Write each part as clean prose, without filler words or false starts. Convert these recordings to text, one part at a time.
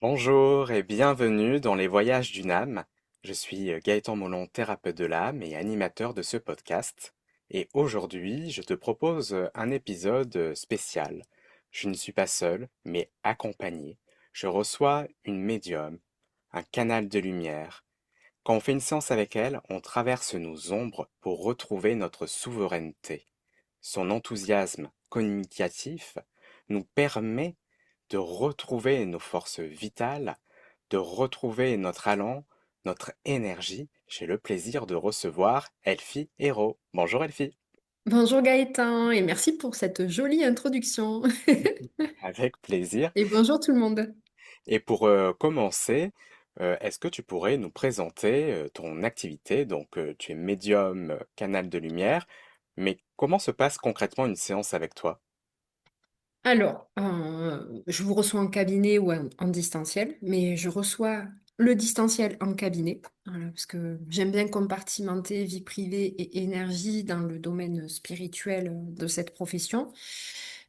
Bonjour et bienvenue dans les voyages d'une âme. Je suis Gaëtan Molon, thérapeute de l'âme et animateur de ce podcast. Et aujourd'hui, je te propose un épisode spécial. Je ne suis pas seul, mais accompagné. Je reçois une médium, un canal de lumière. Quand on fait une séance avec elle, on traverse nos ombres pour retrouver notre souveraineté. Son enthousiasme communicatif nous permet de retrouver nos forces vitales, de retrouver notre allant, notre énergie. J'ai le plaisir de recevoir Elfie Hérault. Bonjour Elfie. Bonjour Gaëtan et merci pour cette jolie introduction. Avec plaisir. Et bonjour tout le monde. Et pour commencer, est-ce que tu pourrais nous présenter ton activité? Donc, tu es médium canal de lumière, mais comment se passe concrètement une séance avec toi? Alors, je vous reçois en cabinet ou en distanciel, mais je reçois le distanciel en cabinet, voilà, parce que j'aime bien compartimenter vie privée et énergie dans le domaine spirituel de cette profession.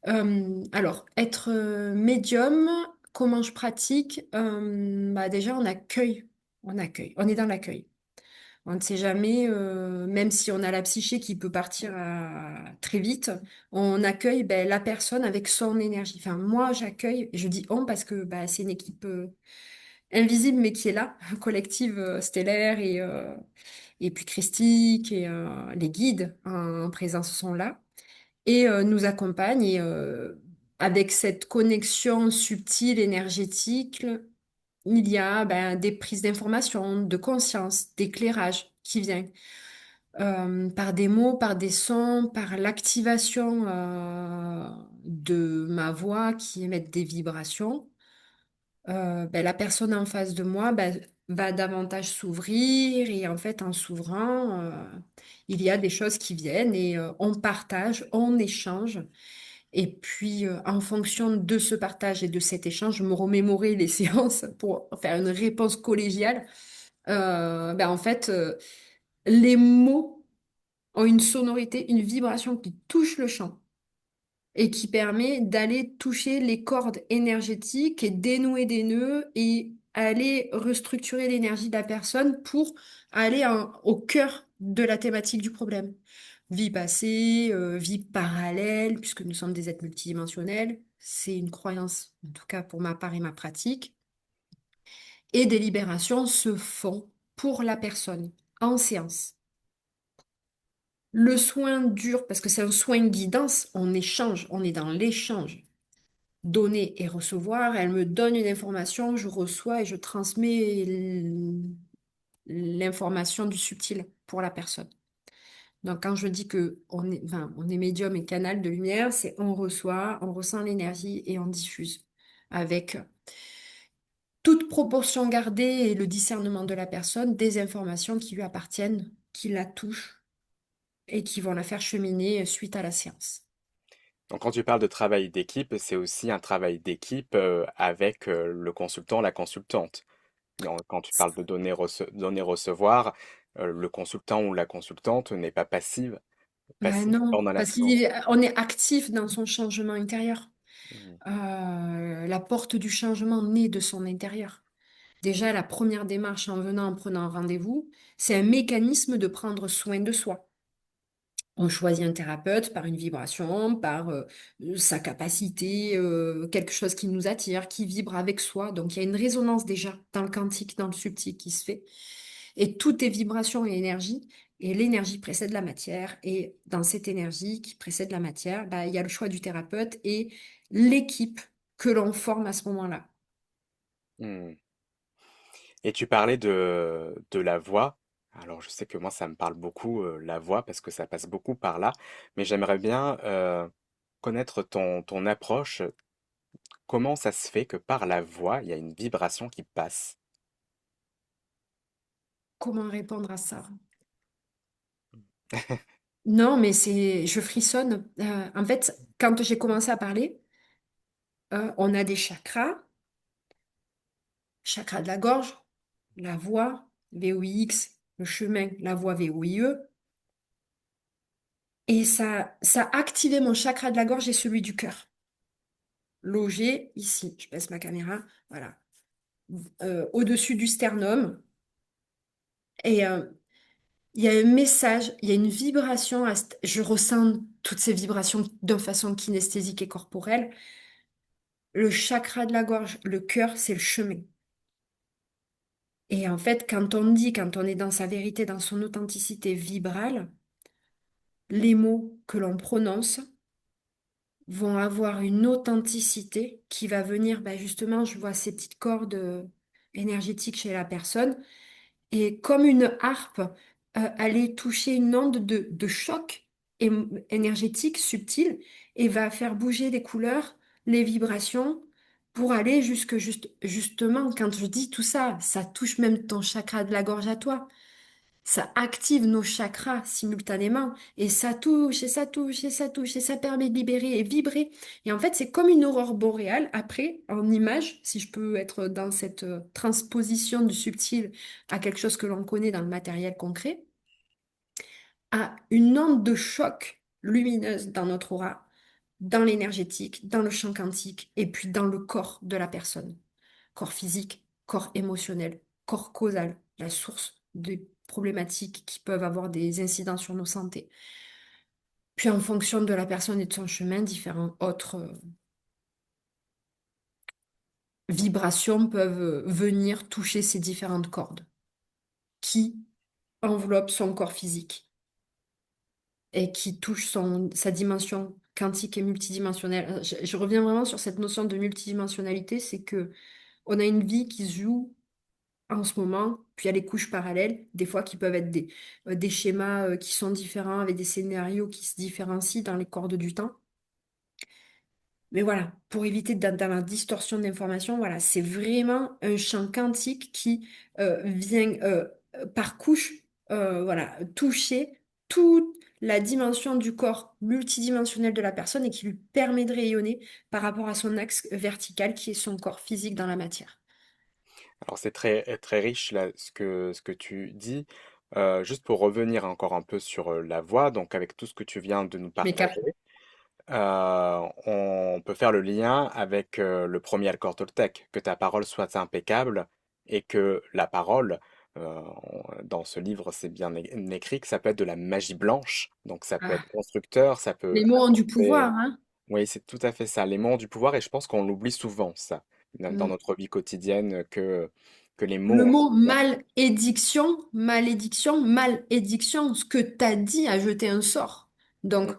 Alors, être médium, comment je pratique? Bah déjà, on est dans l'accueil. On ne sait jamais, même si on a la psyché qui peut partir très vite, on accueille ben, la personne avec son énergie. Enfin, moi, j'accueille, et je dis on parce que bah, c'est une équipe invisible mais qui est là, collective stellaire et puis christique et les guides en présence sont là et nous accompagnent et avec cette connexion subtile, énergétique, il y a ben, des prises d'informations, de conscience, d'éclairage qui vient par des mots, par des sons, par l'activation de ma voix qui émet des vibrations. Ben, la personne en face de moi ben, va davantage s'ouvrir et en fait en s'ouvrant, il y a des choses qui viennent et on partage, on échange. Et puis, en fonction de ce partage et de cet échange, je me remémorer les séances pour faire une réponse collégiale. Ben, en fait, les mots ont une sonorité, une vibration qui touche le champ et qui permet d'aller toucher les cordes énergétiques et dénouer des nœuds et aller restructurer l'énergie de la personne pour aller au cœur de la thématique du problème. Vie passée, vie parallèle, puisque nous sommes des êtres multidimensionnels, c'est une croyance, en tout cas pour ma part et ma pratique, et des libérations se font pour la personne en séance. Le soin dure, parce que c'est un soin de guidance, on échange, on est dans l'échange. Donner et recevoir, elle me donne une information, je reçois et je transmets l'information du subtil pour la personne. Donc quand je dis que on est médium et canal de lumière, c'est on reçoit, on ressent l'énergie et on diffuse avec toute proportion gardée et le discernement de la personne des informations qui lui appartiennent, qui la touchent et qui vont la faire cheminer suite à la séance. Donc, quand tu parles de travail d'équipe, c'est aussi un travail d'équipe avec le consultant, la consultante. Quand tu parles de donner-recevoir, le consultant ou la consultante n'est pas Ben passif non, pendant la parce séance. qu'on est actif dans son changement intérieur. Mhm. La porte du changement naît de son intérieur. Déjà, la première démarche en venant, en prenant un rendez-vous, c'est un mécanisme de prendre soin de soi. On choisit un thérapeute par une vibration, par sa capacité, quelque chose qui nous attire, qui vibre avec soi. Donc, il y a une résonance déjà dans le quantique, dans le subtil qui se fait. Et tout est vibration et énergie. Et l'énergie précède la matière. Et dans cette énergie qui précède la matière, bah, il y a le choix du thérapeute et l'équipe que l'on forme à ce moment-là. Hmm. Et tu parlais de la voix. Alors, je sais que moi, ça me parle beaucoup, la voix, parce que ça passe beaucoup par là. Mais j'aimerais bien connaître ton approche. Comment ça se fait que par la voix, il y a une vibration qui passe? Comment répondre à ça? Non, mais je frissonne. En fait, quand j'ai commencé à parler, on a des chakras, chakra de la gorge, la voix, VOIX, le chemin, la voix VOIE. Et ça a activé mon chakra de la gorge et celui du cœur. Logé ici. Je baisse ma caméra. Voilà. au-dessus du sternum. Et il y a un message, il y a une vibration. Je ressens toutes ces vibrations de façon kinesthésique et corporelle. Le chakra de la gorge, le cœur, c'est le chemin. Et en fait, quand on est dans sa vérité, dans son authenticité vibrale, les mots que l'on prononce vont avoir une authenticité qui va venir, bah justement, je vois ces petites cordes énergétiques chez la personne, et comme une harpe, aller toucher une onde de choc énergétique subtile et va faire bouger les couleurs, les vibrations, pour aller justement, quand je dis tout ça, ça touche même ton chakra de la gorge à toi. Ça active nos chakras simultanément et ça touche et ça touche et ça touche et ça permet de libérer et vibrer. Et en fait, c'est comme une aurore boréale après, en image, si je peux être dans cette transposition du subtil à quelque chose que l'on connaît dans le matériel concret, à une onde de choc lumineuse dans notre aura, dans l'énergétique, dans le champ quantique et puis dans le corps de la personne. Corps physique, corps émotionnel, corps causal, la source des problématiques qui peuvent avoir des incidences sur nos santé. Puis en fonction de la personne et de son chemin, différentes autres vibrations peuvent venir toucher ces différentes cordes qui enveloppent son corps physique et qui touchent sa dimension quantique et multidimensionnelle. Je reviens vraiment sur cette notion de multidimensionnalité, c'est que on a une vie qui se joue en ce moment, puis il y a les couches parallèles, des fois qui peuvent être des schémas qui sont différents, avec des scénarios qui se différencient dans les cordes du temps. Mais voilà, pour éviter d'être dans la distorsion d'information, voilà, c'est vraiment un champ quantique qui vient par couche, voilà, toucher toute la dimension du corps multidimensionnel de la personne et qui lui permet de rayonner par rapport à son axe vertical qui est son corps physique dans la matière. Alors c'est très riche là, ce que tu dis. Juste pour revenir encore un peu sur la voix, donc avec tout ce que tu viens de nous Mais partager, on peut faire le lien avec le premier accord Toltec, que ta parole soit impeccable et que la parole, dans ce livre, c'est bien écrit que ça peut être de la magie blanche, donc ça peut être Ah, constructeur, ça peut les mots ont du apporter... pouvoir, hein. Oui, c'est tout à fait ça, les mots ont du pouvoir et je pense qu'on l'oublie souvent, ça, dans Mm. notre vie quotidienne, que les mots Le ont du mot pouvoir. malédiction, ce que tu as dit a jeté un sort. Donc,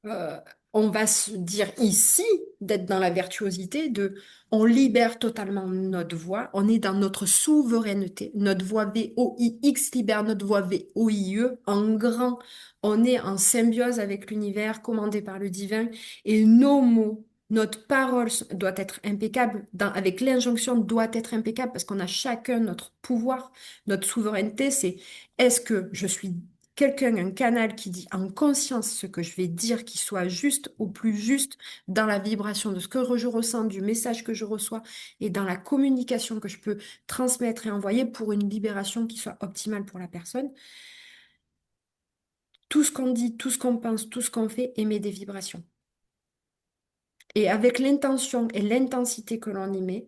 Mm, euh, on va se dire ici d'être dans la virtuosité on libère totalement notre voix, on est dans notre souveraineté, notre voix VOIX libère notre voix VOIE en grand, on est en symbiose avec l'univers commandé par le divin et nos mots. Notre parole doit être impeccable, avec l'injonction doit être impeccable parce qu'on a chacun notre pouvoir, notre souveraineté. C'est est-ce que je suis quelqu'un, un canal qui dit en conscience ce que je vais dire, qui soit juste au plus juste dans la vibration de ce que je ressens, du message que je reçois et dans la communication que je peux transmettre et envoyer pour une libération qui soit optimale pour la personne. Tout ce qu'on dit, tout ce qu'on pense, tout ce qu'on fait émet des vibrations. Et avec l'intention et l'intensité que l'on y met,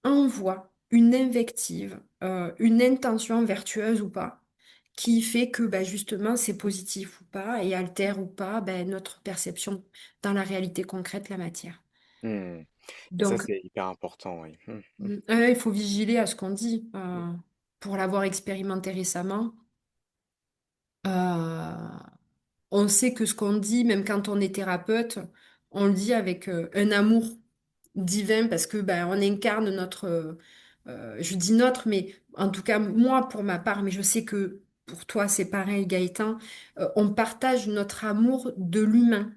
envoie une invective, une intention vertueuse ou pas, qui fait que bah, justement c'est positif ou pas et altère ou pas bah, notre perception dans la réalité concrète, la matière. mm. Et ça, Donc, c'est hyper important, oui. il faut vigiler à ce qu'on dit. Mm. Pour l'avoir expérimenté récemment, euh, on sait que ce qu'on dit, même quand on est thérapeute, on le dit avec un amour divin parce que ben, on incarne notre, je dis notre, mais en tout cas moi pour ma part, mais je sais que pour toi c'est pareil Gaëtan, on partage notre amour de l'humain.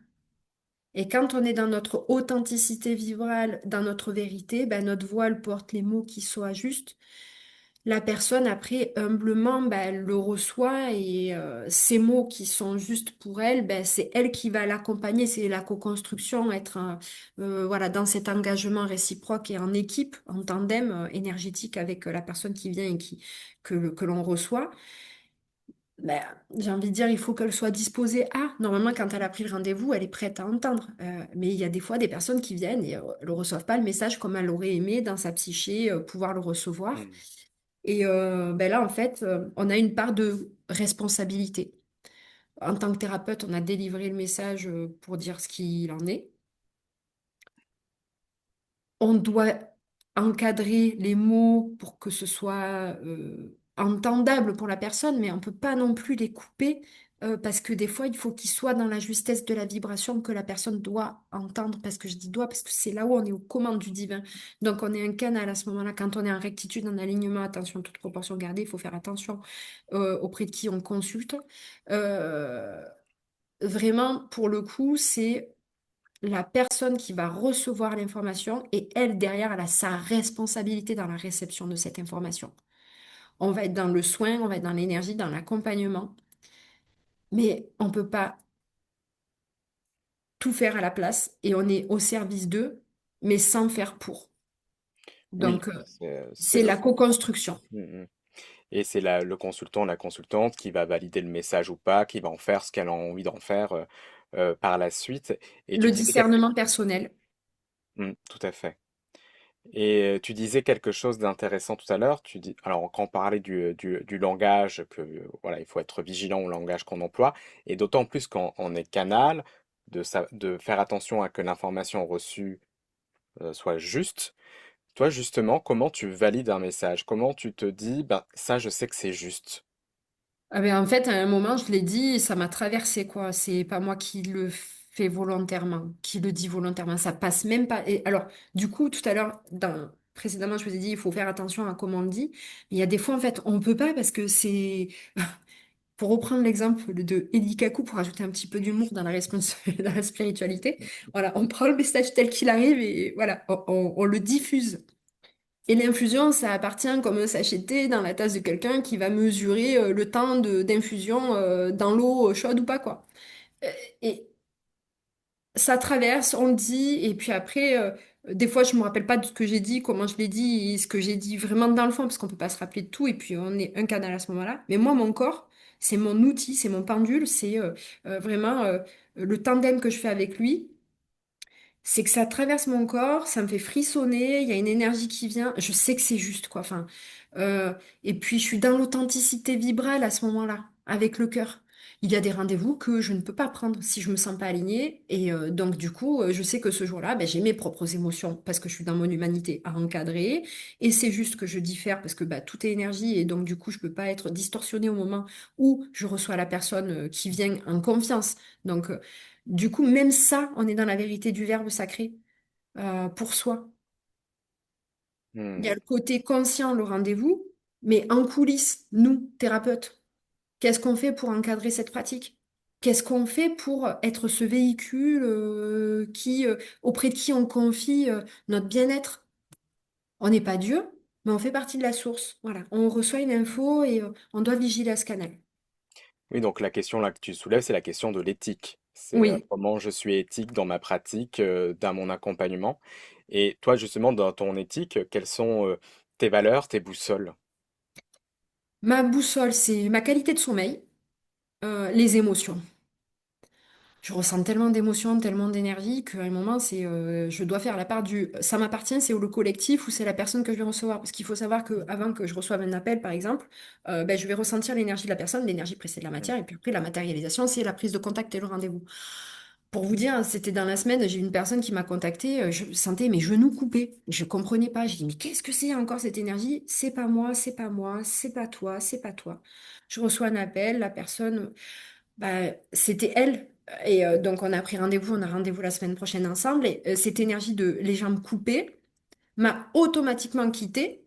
Et quand on est dans notre authenticité vibrale, dans notre vérité, ben, notre voix elle porte les mots qui soient justes. La personne, après, humblement, ben, elle le reçoit et ces mots qui sont justes pour elle, ben, c'est elle qui va l'accompagner, c'est la co-construction, être voilà, dans cet engagement réciproque et en équipe, en tandem énergétique avec la personne qui vient et que l'on reçoit. Ben, j'ai envie de dire, il faut qu'elle soit disposée à. Normalement, quand elle a pris le rendez-vous, elle est prête à entendre. Mais il y a des fois des personnes qui viennent et ne reçoivent pas le message comme elle aurait aimé dans sa psyché pouvoir le recevoir. Hmm. Et ben là, en fait, on a une part de responsabilité. En tant que thérapeute, on a délivré le message pour dire ce qu'il en est. On doit encadrer les mots pour que ce soit entendable pour la personne, mais on ne peut pas non plus les couper parce que des fois, il faut qu'ils soient dans la justesse de la vibration que la personne doit entendre. Parce que je dis doit, parce que c'est là où on est aux commandes du divin. Donc, on est un canal à ce moment-là. Quand on est en rectitude, en alignement, attention, toute proportion gardée, il faut faire attention auprès de qui on consulte. Euh, Vraiment, pour le coup, c'est la personne qui va recevoir l'information et elle, derrière, elle a sa responsabilité dans la réception de cette information. On va être dans le soin, on va être dans l'énergie, dans l'accompagnement, mais on ne peut pas tout faire à la place et on est au service d'eux, mais sans faire pour. Oui, Donc, c'est c'est la co-construction. Hmm, hmm. Et c'est le consultant, la consultante qui va valider le message ou pas, qui va en faire ce qu'elle a envie d'en faire par la suite. Et tu Le disais quelque... discernement personnel. Hmm, tout à fait. Et tu disais quelque chose d'intéressant tout à l'heure. Tu dis, alors quand on parlait du langage, que voilà, il faut être vigilant au langage qu'on emploie, et d'autant plus quand on est canal, de faire attention à que l'information reçue soit juste. Toi, justement, comment tu valides un message? Comment tu te dis, ben, ça, je sais que c'est juste. Ah ben, en fait, à un moment, je l'ai dit, ça m'a traversé, quoi. C'est pas moi qui le fais volontairement, qui le dis volontairement. Ça passe même pas. Et alors, du coup, tout à l'heure, précédemment, je vous ai dit, il faut faire attention à comment on le dit. Mais il y a des fois, en fait, on peut pas parce que c'est. Pour reprendre l'exemple de Eddie Kaku, pour ajouter un petit peu d'humour dans dans la spiritualité, voilà, on prend le message tel qu'il arrive et voilà, on le diffuse. Et l'infusion, ça appartient comme un sachet de thé dans la tasse de quelqu'un qui va mesurer le temps d'infusion dans l'eau chaude ou pas, quoi. Euh, Et ça traverse, on le dit, et puis après, des fois, je me rappelle pas de ce que j'ai dit, comment je l'ai dit, et ce que j'ai dit vraiment dans le fond, parce qu'on peut pas se rappeler de tout, et puis on est un canal à ce moment-là. Mais moi, mon corps, c'est mon outil, c'est mon pendule, c'est vraiment le tandem que je fais avec lui. C'est que ça traverse mon corps, ça me fait frissonner, il y a une énergie qui vient, je sais que c'est juste, quoi. Enfin, euh, et puis je suis dans l'authenticité vibrale à ce moment-là, avec le cœur. Il y a des rendez-vous que je ne peux pas prendre si je me sens pas alignée, et donc du coup, je sais que ce jour-là, ben, j'ai mes propres émotions parce que je suis dans mon humanité à encadrer, et c'est juste que je diffère parce que bah, tout est énergie, et donc du coup, je peux pas être distorsionnée au moment où je reçois la personne qui vient en confiance. Donc du coup, même ça, on est dans la vérité du verbe sacré pour soi. Il y a Hmm. le côté conscient, le rendez-vous, mais en coulisses, nous, thérapeutes, qu'est-ce qu'on fait pour encadrer cette pratique? Qu'est-ce qu'on fait pour être ce véhicule auprès de qui on confie notre bien-être? On n'est pas Dieu, mais on fait partie de la source. Voilà, on reçoit une info et on doit vigiler à ce canal. Oui, donc la question là que tu soulèves, c'est la question de l'éthique. C'est Oui. comment je suis éthique dans ma pratique, dans mon accompagnement. Et toi, justement, dans ton éthique, quelles sont tes valeurs, tes boussoles? Ma boussole, c'est ma qualité de sommeil, les émotions. Je ressens tellement d'émotions, tellement d'énergie qu'à un moment, je dois faire la part du ça m'appartient, c'est le collectif ou c'est la personne que je vais recevoir. Parce qu'il faut savoir que avant que je reçoive un appel, par exemple, ben, je vais ressentir l'énergie de la personne, l'énergie précède la Hmm. matière, et puis après, la matérialisation, c'est la prise de contact et le rendez-vous. Pour vous dire, c'était dans la semaine, j'ai une personne qui m'a contactée, je sentais mes genoux coupés. Je comprenais pas. J'ai dit, mais qu'est-ce que c'est encore cette énergie? C'est pas moi, c'est pas moi, c'est pas toi, c'est pas toi. Je reçois un appel, la personne. Bah, c'était elle. Et donc, on a pris rendez-vous, on a rendez-vous la semaine prochaine ensemble. Et cette énergie de les jambes coupées m'a automatiquement quittée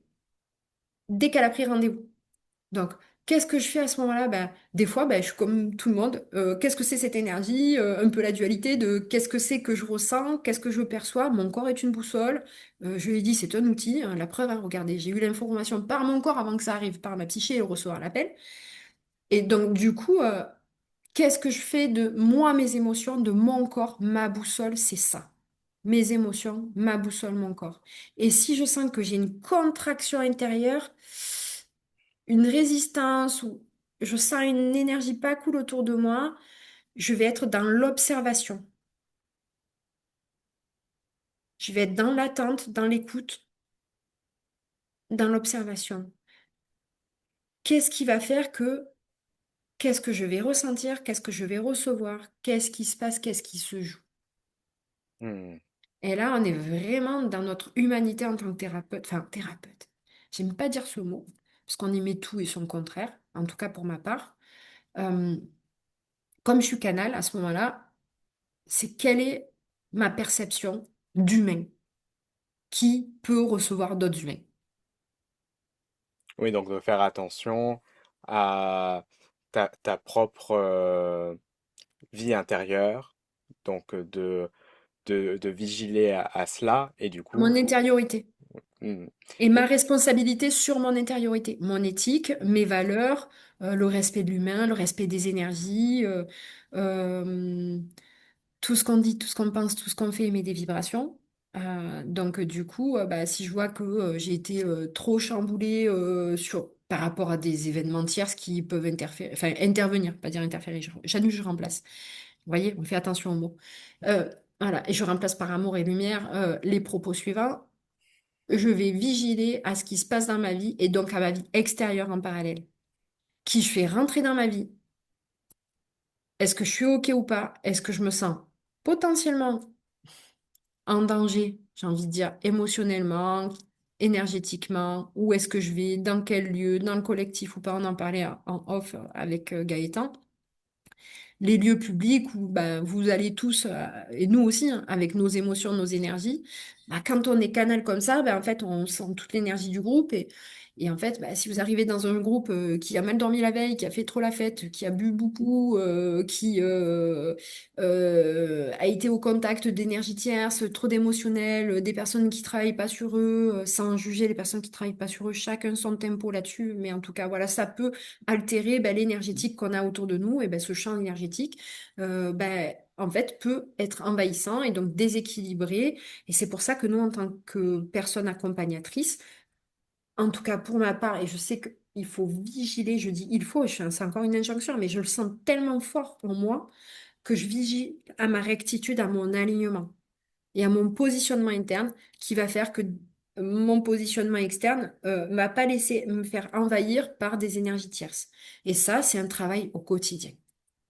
dès qu'elle a pris rendez-vous. Donc, qu'est-ce que je fais à ce moment-là? Bah, des fois, bah, je suis comme tout le monde. Qu'est-ce que c'est cette énergie? Un peu la dualité de qu'est-ce que c'est que je ressens? Qu'est-ce que je perçois? Mon corps est une boussole. Je lui ai dit, c'est un outil, hein. La preuve, hein, regardez, j'ai eu l'information par mon corps avant que ça arrive par ma psyché et recevoir l'appel. Et donc, du coup, qu'est-ce que je fais de moi, mes émotions, de mon corps, ma boussole, c'est ça. Mes émotions, ma boussole, mon corps. Et si je sens que j'ai une contraction intérieure, une résistance, je sens une énergie pas cool autour de moi, je vais être dans l'observation. Je vais être dans l'attente, dans l'écoute, dans l'observation. Qu'est-ce qui va faire que, qu'est-ce que je vais ressentir, qu'est-ce que je vais recevoir, qu'est-ce qui se passe, qu'est-ce qui se joue. Hmm. Et là, on est vraiment dans notre humanité en tant que thérapeute, enfin thérapeute. J'aime pas dire ce mot, parce qu'on y met tout et son contraire, en tout cas pour ma part. Euh, Comme je suis canal, à ce moment-là, c'est quelle est ma perception d'humain qui peut recevoir d'autres humains. Oui, donc de faire attention à ta propre vie intérieure, donc de vigiler à cela, et du coup, Mon intériorité. hmm, Et ma et- responsabilité sur mon intériorité, mon éthique, mes valeurs, le respect de l'humain, le respect des énergies, euh, tout ce qu'on dit, tout ce qu'on pense, tout ce qu'on fait émet des vibrations. Du coup, bah, si je vois que j'ai été trop chamboulée par rapport à des événements tierces qui peuvent interférer, enfin intervenir, pas dire interférer, j'annule, je remplace. Vous voyez, on fait attention aux mots. Voilà, et je remplace par amour et lumière les propos suivants. Je vais vigiler à ce qui se passe dans ma vie et donc à ma vie extérieure en parallèle. Qui je fais rentrer dans ma vie? Est-ce que je suis OK ou pas? Est-ce que je me sens potentiellement en danger, j'ai envie de dire, émotionnellement, énergétiquement? Où est-ce que je vais? Dans quel lieu? Dans le collectif ou pas? On en parlait en off avec Gaëtan. Les lieux publics où bah, vous allez tous, et nous aussi, hein, avec nos émotions, nos énergies, bah, quand on est canal comme ça, bah, en fait, on sent toute l'énergie du groupe. Et en fait, bah, si vous arrivez dans un groupe qui a mal dormi la veille, qui a fait trop la fête, qui a bu beaucoup, qui a été au contact d'énergie tierce, trop d'émotionnel, des personnes qui travaillent pas sur eux, sans juger les personnes qui travaillent pas sur eux, chacun son tempo là-dessus. Mais en tout cas, voilà, ça peut altérer ben, l'énergétique qu'on a autour de nous, et ben, ce champ énergétique, ben, en fait, peut être envahissant et donc déséquilibré. Et c'est pour ça que nous, en tant que personnes accompagnatrices, en tout cas pour ma part, et je sais qu'il faut vigiler, je dis il faut, c'est encore une injonction, mais je le sens tellement fort en moi que je vigile à ma rectitude, à mon alignement et à mon positionnement interne qui va faire que mon positionnement externe m'a pas laissé me faire envahir par des énergies tierces. Et ça, c'est un travail au quotidien.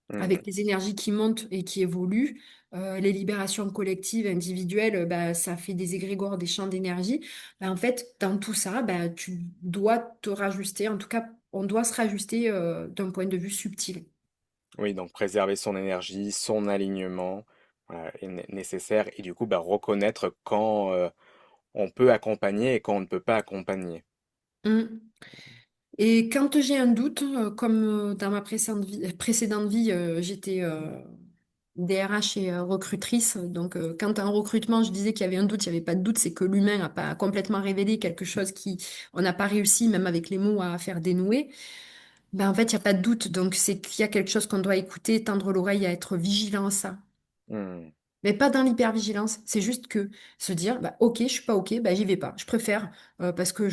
hmm. Avec les énergies qui montent et qui évoluent, les libérations collectives, individuelles, bah, ça fait des égrégores, des champs d'énergie. Bah, en fait, dans tout ça, bah, tu dois te rajuster. En tout cas, on doit se rajuster d'un point de vue subtil. Oui, donc préserver son énergie, son alignement, voilà, est nécessaire, et du coup, bah, reconnaître quand on peut accompagner et quand on ne peut pas accompagner. Mm. Et quand j'ai un doute, comme dans ma précédente vie j'étais DRH et recrutrice. Donc, quand en recrutement, je disais qu'il y avait un doute, il n'y avait pas de doute, c'est que l'humain n'a pas complètement révélé quelque chose qui, on n'a pas réussi, même avec les mots, à faire dénouer. Ben, en fait, il n'y a pas de doute. Donc, c'est qu'il y a quelque chose qu'on doit écouter, tendre l'oreille, à être vigilant à ça. Hmm. Mais pas dans l'hypervigilance. C'est juste que se dire, bah, ok, je suis pas ok, bah, j'y vais pas. Je préfère parce que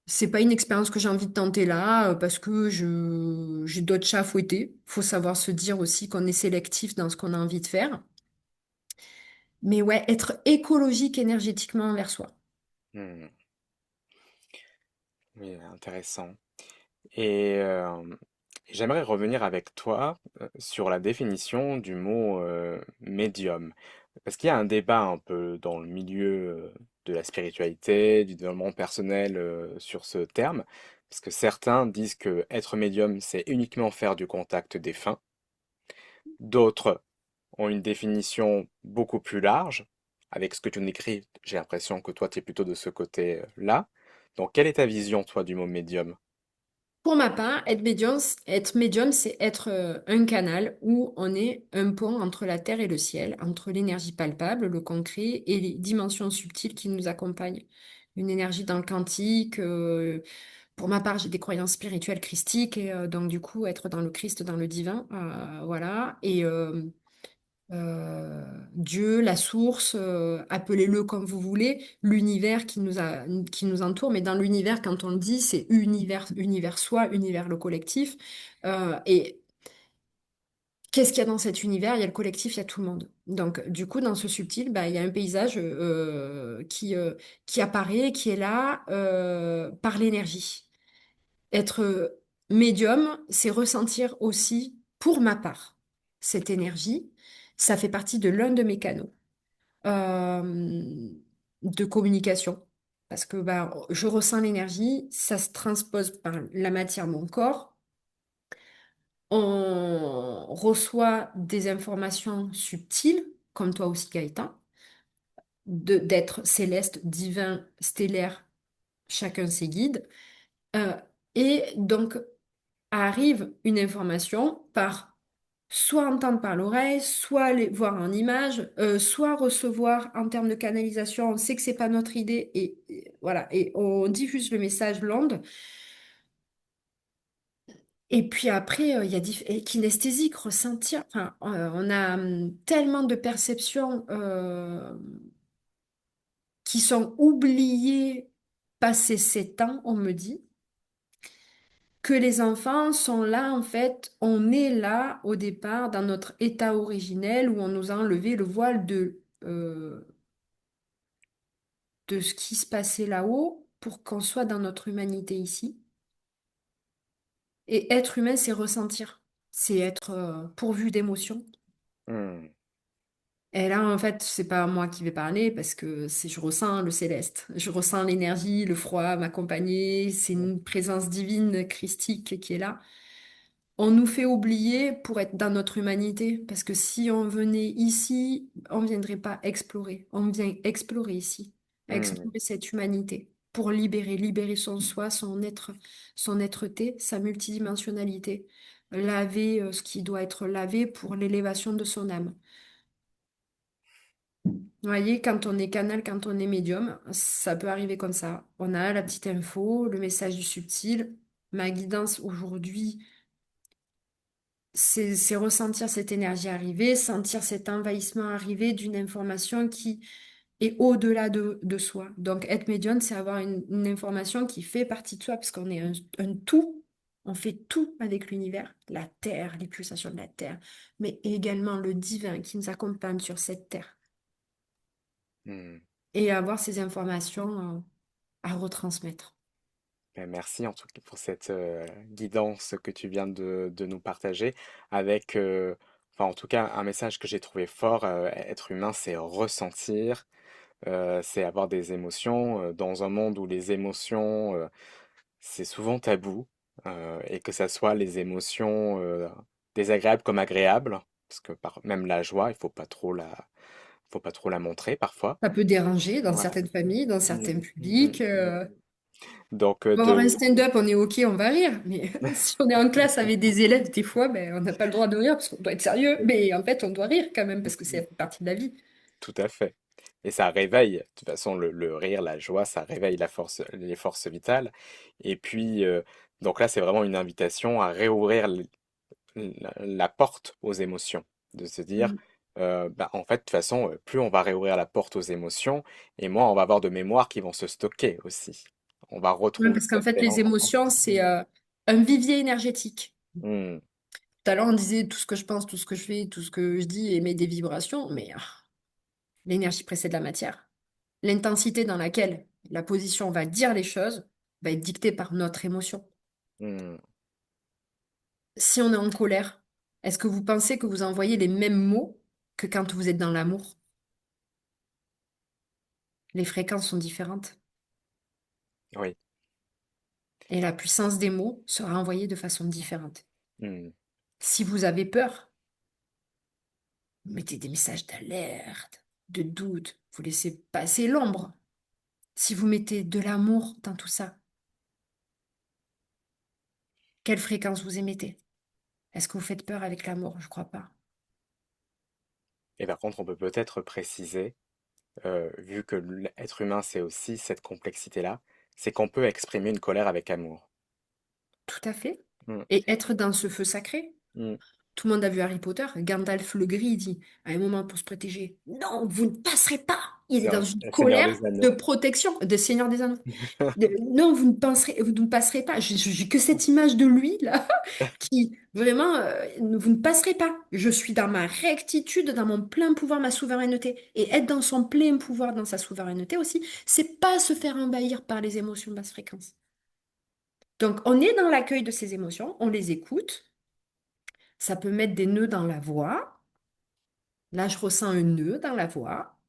c'est pas une expérience que j'ai envie de tenter là, parce que j'ai d'autres chats à fouetter. Faut savoir se dire aussi qu'on est sélectif dans ce qu'on a envie de faire. Mais ouais, être écologique énergétiquement envers soi. Hmm. Oui, intéressant. Et j'aimerais revenir avec toi sur la définition du mot médium. Parce qu'il y a un débat un peu dans le milieu de la spiritualité, du développement personnel sur ce terme. Parce que certains disent que être médium, c'est uniquement faire du contact défunt. D'autres ont une définition beaucoup plus large. Avec ce que tu nous décris, j'ai l'impression que toi, tu es plutôt de ce côté-là. Donc, quelle est ta vision, toi, du mot médium? Pour ma part, être médium, c'est être un canal où on est un pont entre la terre et le ciel, entre l'énergie palpable, le concret, et les dimensions subtiles qui nous accompagnent. Une énergie dans le quantique. Pour ma part, j'ai des croyances spirituelles christiques et donc du coup, être dans le Christ, dans le divin, voilà. Dieu, la source, appelez-le comme vous voulez, l'univers qui nous entoure. Mais dans l'univers, quand on le dit, c'est univers, univers soi, univers le collectif. Et qu'est-ce qu'il y a dans cet univers? Il y a le collectif, il y a tout le monde. Donc, du coup, dans ce subtil, bah, il y a un paysage qui apparaît, qui est là par l'énergie. Être médium, c'est ressentir aussi, pour ma part, cette énergie. Ça fait partie de l'un de mes canaux de communication. Parce que bah, je ressens l'énergie, ça se transpose par la matière, mon corps. On reçoit des informations subtiles, comme toi aussi, Gaëtan, d'êtres célestes, divins, stellaires, chacun ses guides. Euh, et donc, arrive une information par soit entendre par l'oreille, soit aller voir en image, soit recevoir en termes de canalisation. On sait que c'est pas notre idée et voilà, et on diffuse le message, l'onde. Et puis après, il y a et kinesthésique, ressentir. Enfin, on a tellement de perceptions qui sont oubliées passé 7 ans, on me dit, que les enfants sont là, en fait, on est là au départ dans notre état originel où on nous a enlevé le voile de ce qui se passait là-haut pour qu'on soit dans notre humanité ici. Et être humain, c'est ressentir, c'est être pourvu d'émotions. Hmm. Et là, en fait, c'est pas moi qui vais parler parce que je ressens le céleste, je ressens l'énergie, le froid m'accompagner, c'est une présence divine, christique qui est là. On nous fait oublier pour être dans notre humanité, parce que si on venait ici, on ne viendrait pas explorer. On vient explorer ici, Hmm. explorer cette humanité pour libérer son soi, son être-té, sa multidimensionnalité, laver ce qui doit être lavé pour l'élévation de son âme. Vous voyez, quand on est canal, quand on est médium, ça peut arriver comme ça. On a la petite info, le message du subtil. Ma guidance aujourd'hui, c'est ressentir cette énergie arriver, sentir cet envahissement arriver d'une information qui est au-delà de soi. Donc, être médium, c'est avoir une information qui fait partie de soi, parce qu'on est un tout. On fait tout avec l'univers, la terre, les pulsations de la terre, mais également le divin qui nous accompagne sur cette terre. Hmm. Et avoir ces informations à retransmettre. Ben, merci en tout cas pour cette guidance que tu viens de nous partager avec, enfin en tout cas un message que j'ai trouvé fort, être humain c'est ressentir, c'est avoir des émotions dans un monde où les émotions c'est souvent tabou et que ça soit les émotions désagréables comme agréables, parce que même la joie il faut pas trop la montrer parfois. Ça peut déranger dans Ouais. certaines familles, dans Mm, certains mm, publics. mm. Donc On va voir un stand-up, on est OK, on va rire. Mais si on est en classe avec des élèves, des fois, ben, on n'a pas le droit de rire parce qu'on doit être sérieux. Mais en fait, on doit rire quand même parce que c'est partie de la vie. tout à fait. Et ça réveille, de toute façon, le rire, la joie, ça réveille la force, les forces vitales. Et puis, donc là, c'est vraiment une invitation à réouvrir la porte aux émotions. De se dire, Mm. bah, en fait, de toute façon, plus on va réouvrir la porte aux émotions, et moins on va avoir de mémoires qui vont se stocker aussi. On va Ouais, retrouver parce qu'en cette fait, les mélange. émotions, c'est un vivier énergétique. Hmm, Tout à l'heure, on disait tout ce que je pense, tout ce que je fais, tout ce que je dis émet des vibrations, mais l'énergie précède la matière. L'intensité dans laquelle la position va dire les choses va être dictée par notre émotion. hmm. Si on est en colère, est-ce que vous pensez que vous envoyez les mêmes mots que quand vous êtes dans l'amour? Les fréquences sont différentes Oui. et la puissance des mots sera envoyée de façon différente. Hmm. Si vous avez peur, mettez des messages d'alerte, de doute, vous laissez passer l'ombre. Si vous mettez de l'amour dans tout ça, quelle fréquence vous émettez? Est-ce que vous faites peur avec l'amour? Je crois pas. Et par contre, on peut peut-être préciser vu que l'être humain, c'est aussi cette complexité-là, c'est qu'on peut exprimer une colère avec amour. Tout à fait. Mm, Et être dans ce feu sacré. mm. Tout le monde a vu Harry Potter. Gandalf le gris il dit à un moment pour se protéger, non, vous ne passerez pas. Il est C'est dans une un Seigneur colère des de Anneaux. protection, de Seigneur des Anneaux. Non, vous ne passerez pas. J'ai que cette image de lui là qui vraiment, vous ne passerez pas. Je suis dans ma rectitude, dans mon plein pouvoir, ma souveraineté. Et être dans son plein pouvoir, dans sa souveraineté aussi, c'est pas se faire envahir par les émotions basse fréquence. Donc, on est dans l'accueil de ces émotions, on les écoute. Ça peut mettre des nœuds dans la voix. Là, je ressens un nœud dans la voix.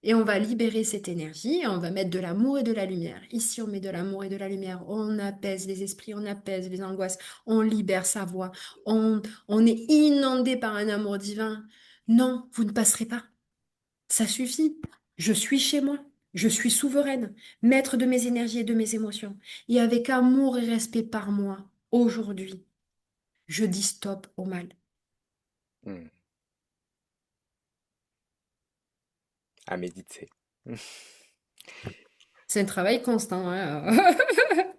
Et on va libérer cette énergie et on va mettre de l'amour et de la lumière. Ici, on met de l'amour et de la lumière. On apaise les esprits, on apaise les angoisses, on libère sa voix. On est inondé par un amour divin. Non, vous ne passerez pas. Ça suffit. Je suis chez moi. Je suis souveraine, maître de mes énergies et de mes émotions. Et avec amour et respect par moi, aujourd'hui, je dis stop au mal. Hmm. À méditer. C'est un travail constant, hein.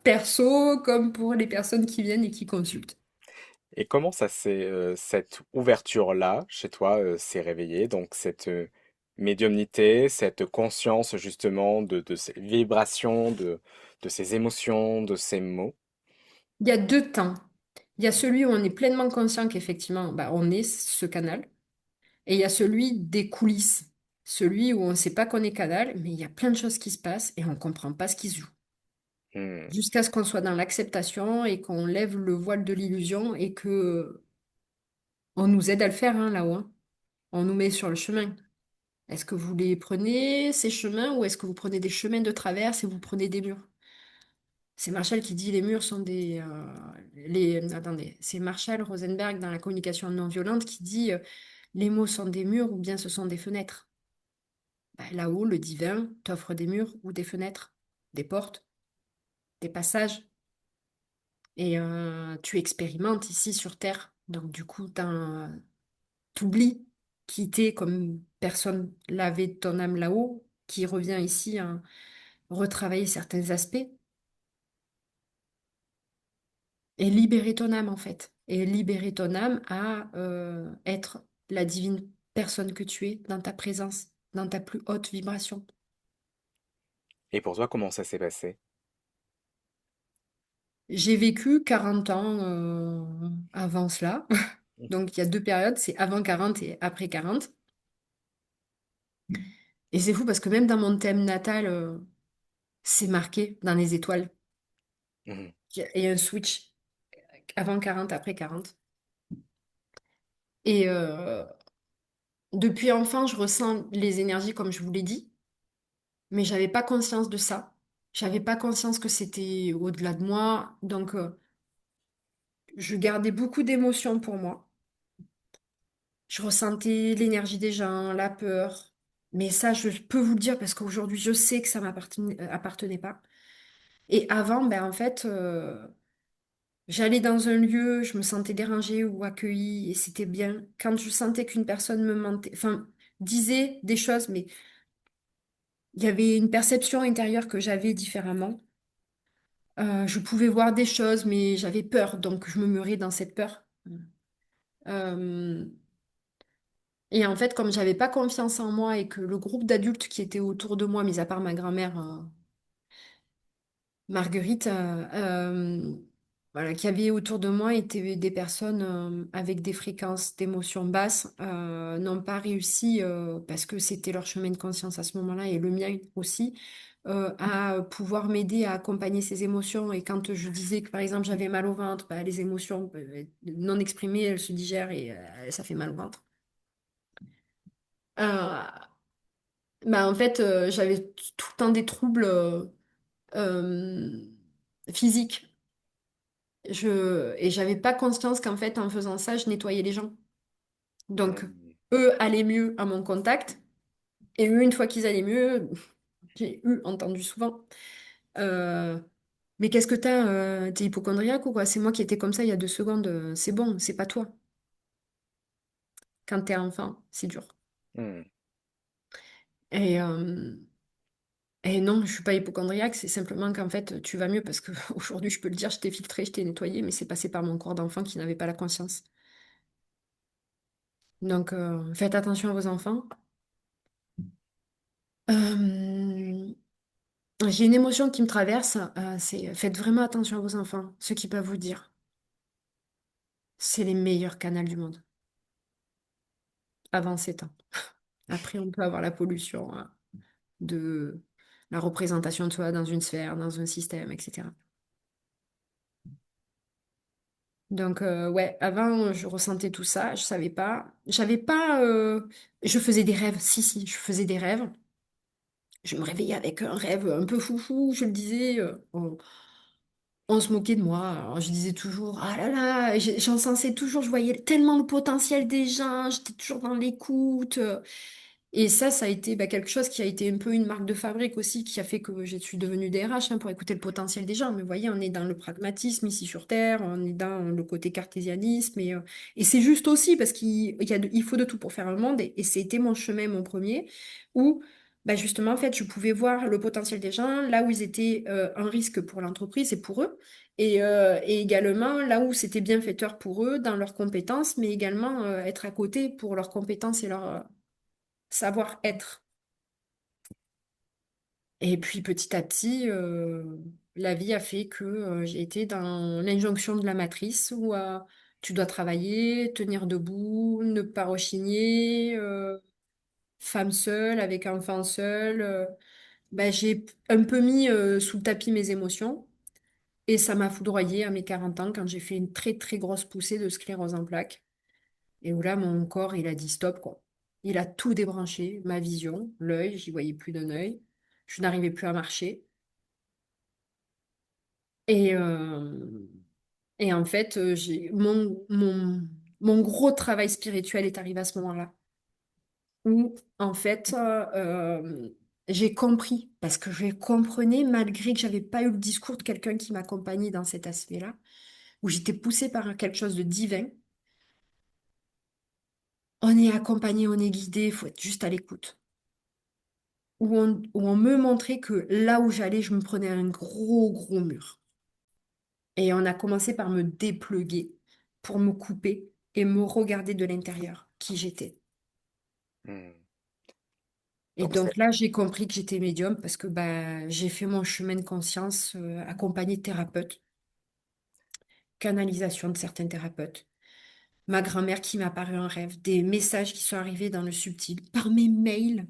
Perso, comme pour les personnes qui viennent et qui consultent. Et comment ça s'est, cette ouverture-là, chez toi, s'est réveillée? Donc cette médiumnité, cette conscience justement de ces vibrations, de ces émotions, de ces mots. Il y a deux temps. Il y a celui où on est pleinement conscient qu'effectivement, bah, on est ce canal. Et il y a celui des coulisses. Celui où on ne sait pas qu'on est canal, mais il y a plein de choses qui se passent et on ne comprend pas ce qui se joue. Hmm. Jusqu'à ce qu'on soit dans l'acceptation et qu'on lève le voile de l'illusion et que on nous aide à le faire, hein, là-haut, hein. On nous met sur le chemin. Est-ce que vous les prenez, ces chemins, ou est-ce que vous prenez des chemins de traverse et vous prenez des murs? C'est Marshall qui dit les murs sont des... attendez, c'est Marshall Rosenberg dans la communication non violente qui dit les mots sont des murs ou bien ce sont des fenêtres. Bah, là-haut, le divin t'offre des murs ou des fenêtres, des portes, des passages. Et tu expérimentes ici sur Terre. Donc du coup, t'oublies qui t'es comme personne lavée de ton âme là-haut, qui revient ici à retravailler certains aspects. Et libérer ton âme, en fait. Et libérer ton âme à être la divine personne que tu es dans ta présence, dans ta plus haute vibration. Et pour toi, comment ça s'est passé? J'ai vécu 40 ans avant cela. Donc, il y a deux périodes, c'est avant 40 et après 40. Et c'est fou parce que même dans mon thème natal, c'est marqué dans les étoiles. Mhm. Il y a un switch avant 40, après 40. Et depuis enfant, je ressens les énergies comme je vous l'ai dit. Mais j'avais pas conscience de ça. J'avais pas conscience que c'était au-delà de moi. Donc, je gardais beaucoup d'émotions pour moi. Je ressentais l'énergie des gens, la peur. Mais ça, je peux vous le dire parce qu'aujourd'hui, je sais que ça appartenait pas. Et avant, ben, en fait, j'allais dans un lieu, je me sentais dérangée ou accueillie et c'était bien. Quand je sentais qu'une personne me mentait, enfin, disait des choses, mais il y avait une perception intérieure que j'avais différemment. Je pouvais voir des choses, mais j'avais peur, donc je me meurais dans cette peur. Euh, et en fait, comme j'avais pas confiance en moi et que le groupe d'adultes qui étaient autour de moi, mis à part ma grand-mère Marguerite, voilà, qui avait autour de moi étaient des personnes avec des fréquences d'émotions basses, n'ont pas réussi, parce que c'était leur chemin de conscience à ce moment-là et le mien aussi, à pouvoir m'aider à accompagner ces émotions. Et quand je disais que, par exemple, j'avais mal au ventre, bah, les émotions non exprimées, elles se digèrent et ça fait mal au ventre. Euh, Bah, en fait, j'avais tout le temps des troubles euh, physiques. Et j'avais pas conscience qu'en fait, en faisant ça, je nettoyais les gens. Donc, Hmm. eux allaient mieux à mon contact. Et eux, une fois qu'ils allaient mieux, j'ai eu entendu souvent. euh, mais qu'est-ce que t'as? T'es hypocondriaque ou quoi? C'est moi qui étais comme ça il y a 2 secondes. C'est bon, c'est pas toi. Quand t'es enfant, c'est dur. Hmm. Et, euh, et non, je suis pas hypocondriaque. C'est simplement qu'en fait, tu vas mieux parce que aujourd'hui, je peux le dire, je t'ai filtré, je t'ai nettoyé, mais c'est passé par mon corps d'enfant qui n'avait pas la conscience. Donc, faites attention à vos enfants. Euh, j'ai une émotion qui me traverse, c'est faites vraiment attention à vos enfants. Ce qu'ils peuvent vous dire, c'est les meilleurs canaux du monde. Avant 7 ans. Après, on peut avoir la pollution, de la représentation de soi dans une sphère, dans un système, etc. Donc, ouais, avant, je ressentais tout ça, je savais pas. J'avais pas. Je faisais des rêves, si, si, je faisais des rêves. Je me réveillais avec un rêve un peu foufou, je le disais. On se moquait de moi. Alors, je disais toujours, ah là là, j'en sensais toujours, je voyais tellement le potentiel des gens, j'étais toujours dans l'écoute. Et ça a été quelque chose qui a été un peu une marque de fabrique aussi, qui a fait que je suis devenue DRH, pour écouter le potentiel des gens. Mais vous voyez, on est dans le pragmatisme ici sur Terre, on est dans le côté cartésianisme. Et c'est juste aussi parce il faut de tout pour faire un monde. Et c'était mon chemin, mon premier, où justement, en fait, je pouvais voir le potentiel des gens, là où ils étaient un risque pour l'entreprise et pour eux. Et également là où c'était bienfaiteur pour eux dans leurs compétences, mais également être à côté pour leurs compétences et leur savoir-être. Et puis petit à petit, la vie a fait que j'ai été dans l'injonction de la matrice où tu dois travailler, tenir debout, ne pas rechigner, femme seule, avec enfant seul. J'ai un peu mis sous le tapis mes émotions et ça m'a foudroyée à mes 40 ans quand j'ai fait une très très grosse poussée de sclérose en plaques. Et où là, mon corps, il a dit stop, quoi. Il a tout débranché, ma vision, l'œil, j'y voyais plus d'un œil. Je n'arrivais plus à marcher. Et, euh, et en fait, mon gros travail spirituel est arrivé à ce moment-là. Où, en fait, j'ai compris, parce que je comprenais malgré que j'avais pas eu le discours de quelqu'un qui m'accompagnait dans cet aspect-là, où j'étais poussée par quelque chose de divin. On est accompagné, on est guidé, il faut être juste à l'écoute. Où on me montrait que là où j'allais, je me prenais un gros, gros mur. Et on a commencé par me dépluguer pour me couper et me regarder de l'intérieur, qui j'étais. Hmm. Et Donc donc là, j'ai compris que j'étais médium parce que j'ai fait mon chemin de conscience accompagné de thérapeutes, canalisation de certains thérapeutes. Ma grand-mère qui m'a apparu en rêve, des messages qui sont arrivés dans le subtil, par mes mails,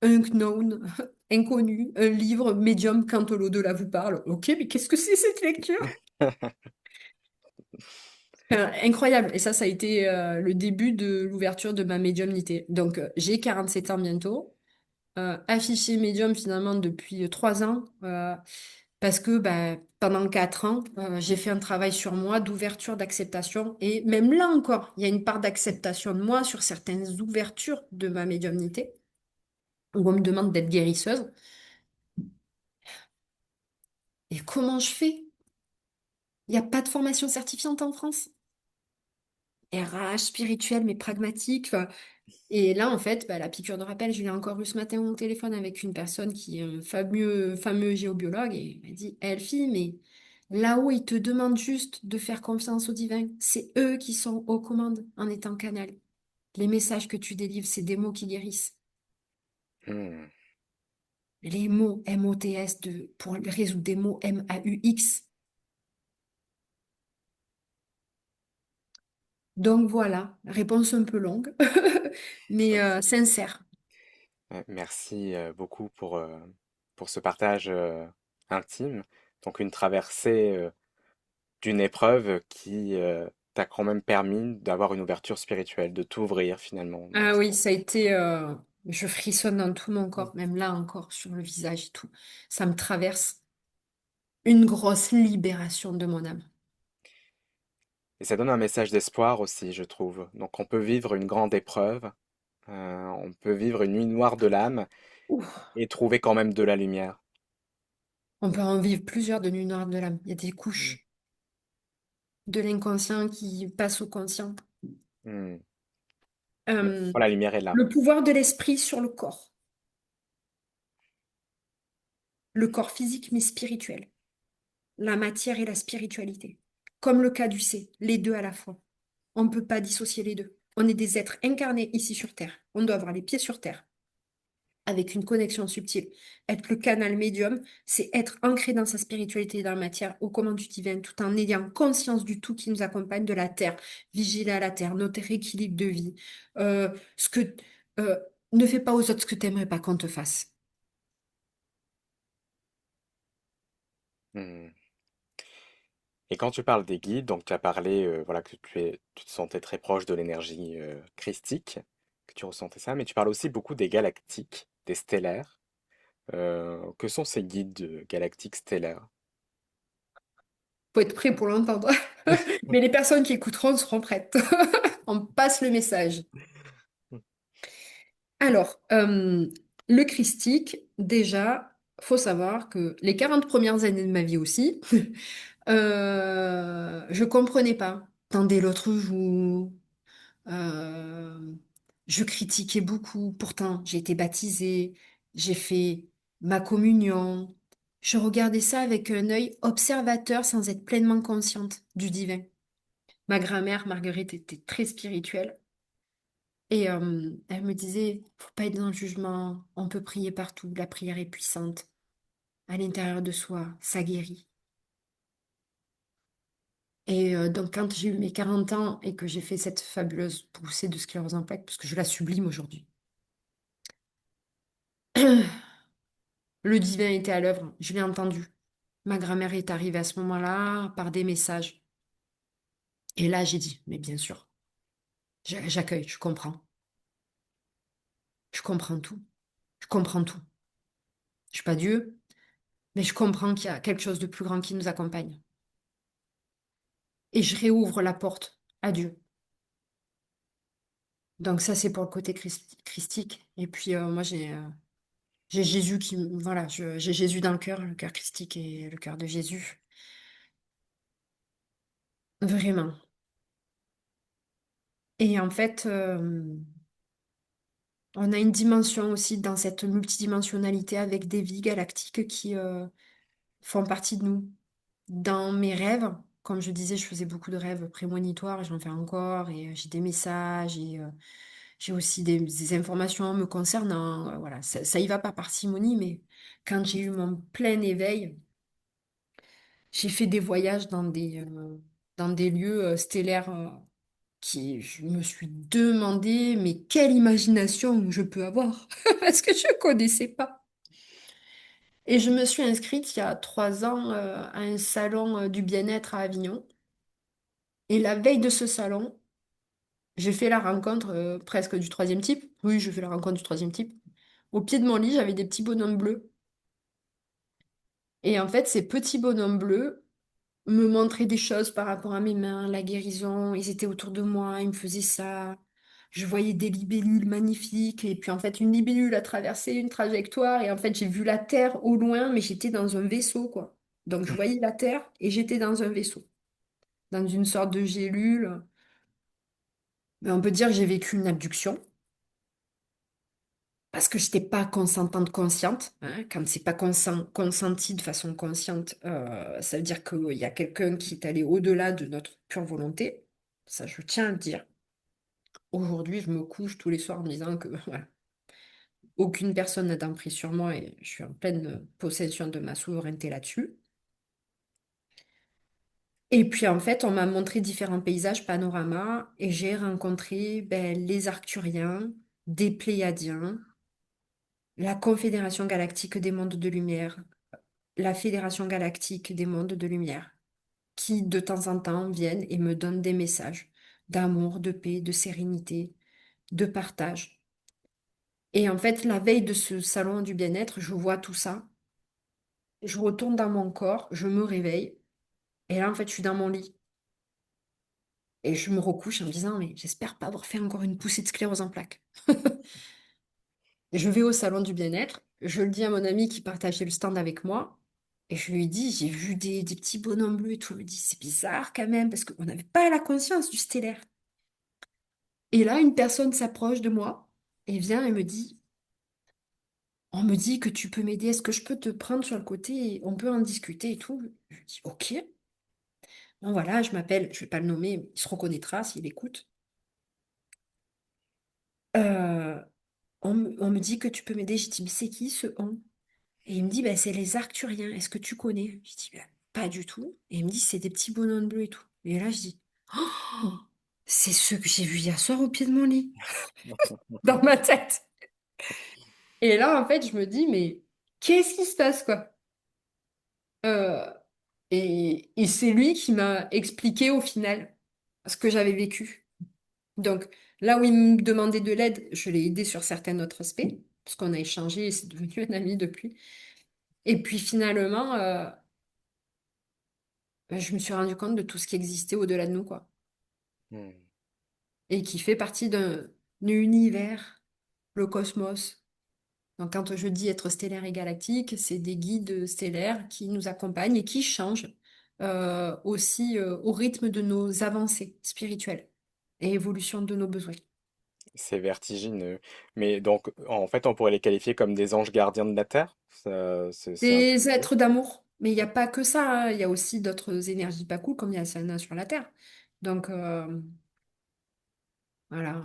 unknown, inconnu, un livre, médium, quand l'au-delà vous parle. Ok, mais qu'est-ce que c'est cette lecture? Incroyable. Et ça a été le début de l'ouverture de ma médiumnité. Donc, j'ai 47 ans bientôt. Affiché médium finalement depuis 3 ans. Parce que pendant 4 ans, j'ai fait un travail sur moi d'ouverture, d'acceptation. Et même là encore, il y a une part d'acceptation de moi sur certaines ouvertures de ma médiumnité, où on me demande d'être guérisseuse. Et comment je fais? Il n'y a pas de formation certifiante en France. RH, spirituel, mais pragmatique. Enfin, et là, en fait, la piqûre de rappel, je l'ai encore eu ce matin au téléphone avec une personne qui est un fameux géobiologue et il m'a dit, Elfie, mais là-haut, ils te demandent juste de faire confiance au divin. C'est eux qui sont aux commandes en étant canal. Les messages que tu délivres, c'est des mots qui guérissent. Hmm. Les mots MOTS pour résoudre des mots MAUX. Donc voilà, réponse un peu longue, mais sincère. Merci beaucoup pour ce partage intime. Donc une traversée d'une épreuve qui t'a quand même permis d'avoir une ouverture spirituelle, de t'ouvrir finalement. Donc, Ah oui, ça a été. Je frissonne dans tout mon corps, même là encore, sur le visage et tout. Ça me traverse une grosse libération de mon âme. et ça donne un message d'espoir aussi, je trouve. Donc on peut vivre une grande épreuve, on peut vivre une nuit noire de l'âme Ouf. et trouver quand même de la lumière. On peut en vivre plusieurs de nuits noires de l'âme. Il y a des Mm. couches de l'inconscient qui passent au conscient. Mm. Mais Euh, la lumière est là. le pouvoir de l'esprit sur le corps. Le corps physique, mais spirituel. La matière et la spiritualité. Comme le caducée, les deux à la fois. On ne peut pas dissocier les deux. On est des êtres incarnés ici sur Terre. On doit avoir les pieds sur Terre, avec une connexion subtile. Être le canal médium, c'est être ancré dans sa spiritualité et dans la matière, aux commandes du divin, tout en ayant conscience du tout qui nous accompagne de la Terre, vigiler à la Terre, notre équilibre de vie. Ce que euh, Ne fais pas aux autres ce que tu n'aimerais pas qu'on te fasse. Hmm. Et quand tu parles des guides, donc tu as parlé voilà, que tu te sentais très proche de l'énergie christique, que tu ressentais ça, mais tu parles aussi beaucoup des galactiques, des stellaires. Que sont ces guides galactiques stellaires? Faut être prêt pour l'entendre. Mais les personnes qui écouteront seront prêtes. On passe le message. Alors, le christique, déjà, faut savoir que les 40 premières années de ma vie aussi, je comprenais pas. Tendais l'autre joue, euh, je critiquais beaucoup. Pourtant, j'ai été baptisée, j'ai fait ma communion. Je regardais ça avec un œil observateur sans être pleinement consciente du divin. Ma grand-mère, Marguerite, était très spirituelle. Et elle me disait, faut pas être dans le jugement, on peut prier partout, la prière est puissante. À l'intérieur de soi, ça guérit. Et donc quand j'ai eu mes 40 ans et que j'ai fait cette fabuleuse poussée de sclérose en plaques, parce que je la sublime aujourd'hui, le divin était à l'œuvre, je l'ai entendu. Ma grand-mère est arrivée à ce moment-là par des messages. Et là, j'ai dit, mais bien sûr, j'accueille, je comprends tout, je comprends tout. Je suis pas Dieu, mais je comprends qu'il y a quelque chose de plus grand qui nous accompagne. Et je réouvre la porte à Dieu. Donc ça, c'est pour le côté christique. Et puis moi, j'ai Jésus voilà, j'ai Jésus dans le cœur christique et le cœur de Jésus. Vraiment. Et en fait, on a une dimension aussi dans cette multidimensionnalité avec des vies galactiques qui font partie de nous. Dans mes rêves, comme je disais, je faisais beaucoup de rêves prémonitoires, j'en fais encore, et j'ai des messages, et j'ai aussi des informations me concernant. Voilà, ça y va pas par simonie, mais quand j'ai eu mon plein éveil, j'ai fait des voyages dans des lieux stellaires qui, je me suis demandé, mais quelle imagination je peux avoir, parce que je ne connaissais pas. Et je me suis inscrite il y a 3 ans à un salon du bien-être à Avignon. Et la veille de ce salon, j'ai fait la rencontre presque du troisième type. Oui, je fais la rencontre du troisième type. Au pied de mon lit, j'avais des petits bonhommes bleus. Et en fait, ces petits bonhommes bleus me montraient des choses par rapport à mes mains, la guérison. Ils étaient autour de moi, ils me faisaient ça. Je voyais des libellules magnifiques. Et puis en fait, une libellule a traversé une trajectoire. Et en fait, j'ai vu la Terre au loin, mais j'étais dans un vaisseau, quoi. Donc je voyais la Terre et j'étais dans un vaisseau, dans une sorte de gélule. Mais on peut dire que j'ai vécu une abduction. Parce que je n'étais pas consentante consciente, hein. Quand c'est pas consenti de façon consciente, ça veut dire qu'il y a quelqu'un qui est allé au-delà de notre pure volonté. Ça, je tiens à le dire. Aujourd'hui, je me couche tous les soirs en me disant que voilà, aucune personne n'a d'emprise sur moi et je suis en pleine possession de ma souveraineté là-dessus. Et puis en fait, on m'a montré différents paysages, panoramas, et j'ai rencontré ben, les Arcturiens, des Pléiadiens, la Confédération galactique des mondes de lumière, la Fédération galactique des mondes de lumière, qui de temps en temps viennent et me donnent des messages d'amour, de paix, de sérénité, de partage. Et en fait, la veille de ce salon du bien-être, je vois tout ça. Je retourne dans mon corps, je me réveille, et là, en fait, je suis dans mon lit. Et je me recouche en me disant, mais j'espère pas avoir fait encore une poussée de sclérose en plaques. Et je vais au salon du bien-être, je le dis à mon ami qui partageait le stand avec moi, et je lui dis, j'ai vu des petits bonhommes bleus et tout. Il me dit, c'est bizarre quand même, parce qu'on n'avait pas la conscience du stellaire. Et là, une personne s'approche de moi et vient et me dit, on me dit que tu peux m'aider, est-ce que je peux te prendre sur le côté et on peut en discuter et tout. Je dis, ok. Bon, voilà, je m'appelle, je vais pas le nommer, il se reconnaîtra s'il écoute. Euh, on me dit que tu peux m'aider. J'ai dit, mais c'est qui ce on? Et il me dit, bah, c'est les Arcturiens. Est-ce que tu connais? Je dis, bah, pas du tout. Et il me dit, c'est des petits bonhommes bleus et tout. Et là, je dis, oh, c'est ceux que j'ai vus hier soir au pied de mon lit, dans ma tête. Et là, en fait, je me dis, mais qu'est-ce qui se passe, quoi? Euh, et c'est lui qui m'a expliqué au final ce que j'avais vécu. Donc, là où il me demandait de l'aide, je l'ai aidé sur certains autres aspects, parce qu'on a échangé et c'est devenu un ami depuis. Et puis finalement, ben, je me suis rendu compte de tout ce qui existait au-delà de nous, quoi. Hmm. Et qui fait partie d'un univers, le cosmos. Donc, quand je dis être stellaire et galactique, c'est des guides stellaires qui nous accompagnent et qui changent aussi au rythme de nos avancées spirituelles et évolution de nos besoins. C'est vertigineux. Mais donc, en fait, on pourrait les qualifier comme des anges gardiens de la Terre? C'est un Des peu... êtres d'amour. Mais il n'y a pas que ça, hein. Il y a aussi d'autres énergies pas cool, comme il y a celle sur la Terre. Donc, voilà,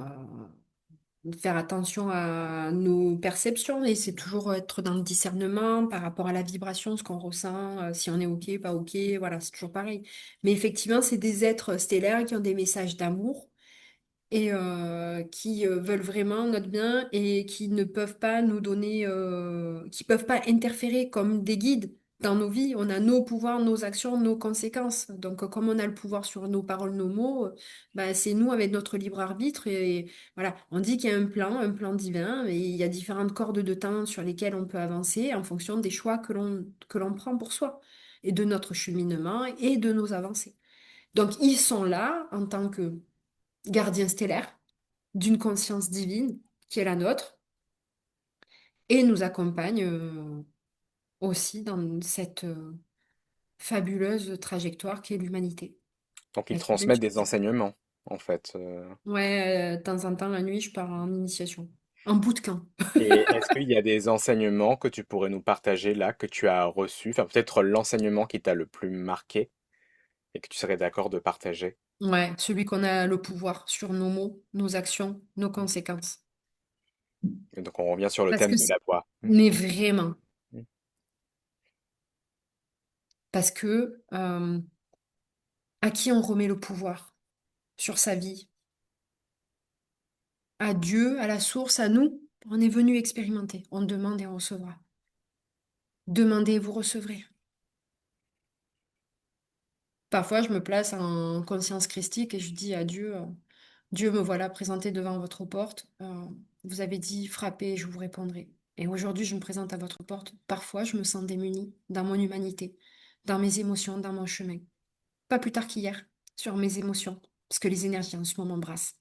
faire attention à nos perceptions. Et c'est toujours être dans le discernement par rapport à la vibration, ce qu'on ressent, si on est OK, pas OK. Voilà, c'est toujours pareil. Mais effectivement, c'est des êtres stellaires qui ont des messages d'amour et qui veulent vraiment notre bien et qui ne peuvent pas nous donner, qui peuvent pas interférer comme des guides dans nos vies. On a nos pouvoirs, nos actions, nos conséquences. Donc, comme on a le pouvoir sur nos paroles, nos mots, bah, c'est nous avec notre libre arbitre. Et, voilà, on dit qu'il y a un plan divin, et il y a différentes cordes de temps sur lesquelles on peut avancer en fonction des choix que l'on prend pour soi et de notre cheminement et de nos avancées. Donc, ils sont là en tant que gardiens stellaires d'une conscience divine qui est la nôtre et nous accompagne aussi dans cette fabuleuse trajectoire qu'est l'humanité. Donc, ils Être bien transmettent des sûr. enseignements, en fait. Ouais, de temps en temps, la nuit, je pars en initiation. En bout de camp. Et est-ce qu'il y a des enseignements que tu pourrais nous partager là, que tu as reçus? Enfin, peut-être l'enseignement qui t'a le plus marqué et que tu serais d'accord de partager. Ouais, celui qu'on a le pouvoir sur nos mots, nos actions, nos conséquences. Et donc, on revient sur le Parce thème que, de la voix. mais vraiment, Mm. parce que à qui on remet le pouvoir sur sa vie? À Dieu, à la source, à nous? On est venu expérimenter. On demande et on recevra. Demandez et vous recevrez. Parfois, je me place en conscience christique et je dis à Dieu, Dieu, me voilà présenté devant votre porte. Vous avez dit, frappez et je vous répondrai. Et aujourd'hui, je me présente à votre porte. Parfois, je me sens démunie dans mon humanité, dans mes émotions, dans mon chemin. Pas plus tard qu'hier, sur mes émotions, parce que les énergies en ce moment m'embrassent.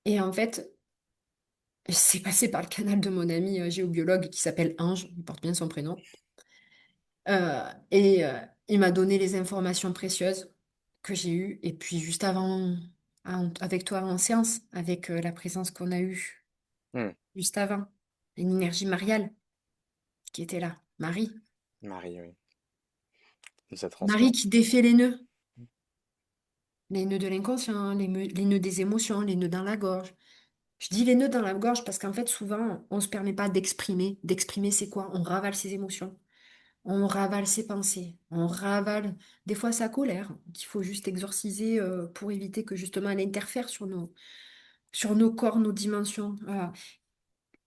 Et en fait, c'est passé par le canal de mon ami géobiologue qui s'appelle Ange, il porte bien son prénom. Il m'a donné les informations précieuses que j'ai eues. Et puis juste avant, avec toi en séance, avec la présence qu'on a eue Hmm. juste avant, une énergie mariale qui était là. Marie. Marie, oui, nous a transmis. Marie qui défait les nœuds de l'inconscient, les nœuds des émotions, les nœuds dans la gorge. Je dis les nœuds dans la gorge parce qu'en fait, souvent, on ne se permet pas d'exprimer. D'exprimer, c'est quoi? On ravale ses émotions. On ravale ses pensées, on ravale des fois sa colère, qu'il faut juste exorciser pour éviter que justement elle interfère sur nos corps, nos dimensions. Voilà.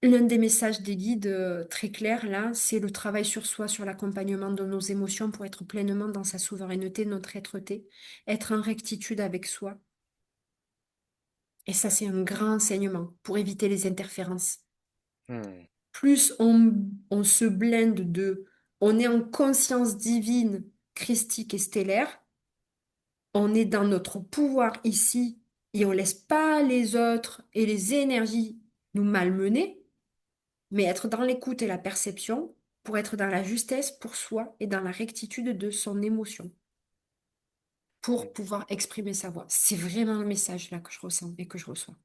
L'un des messages des guides très clairs là, c'est le travail sur soi, sur l'accompagnement de nos émotions pour être pleinement dans sa souveraineté, notre être-té, être en rectitude avec soi. Et ça, c'est un grand enseignement pour éviter les interférences. Hmm. Plus on se blinde on est en conscience divine, christique et stellaire, on est dans notre pouvoir ici et on laisse pas les autres et les énergies nous malmener, mais être dans l'écoute et la perception pour être dans la justesse pour soi et dans la rectitude de son émotion, pour pouvoir exprimer sa voix. C'est vraiment le message là que je ressens et que je reçois.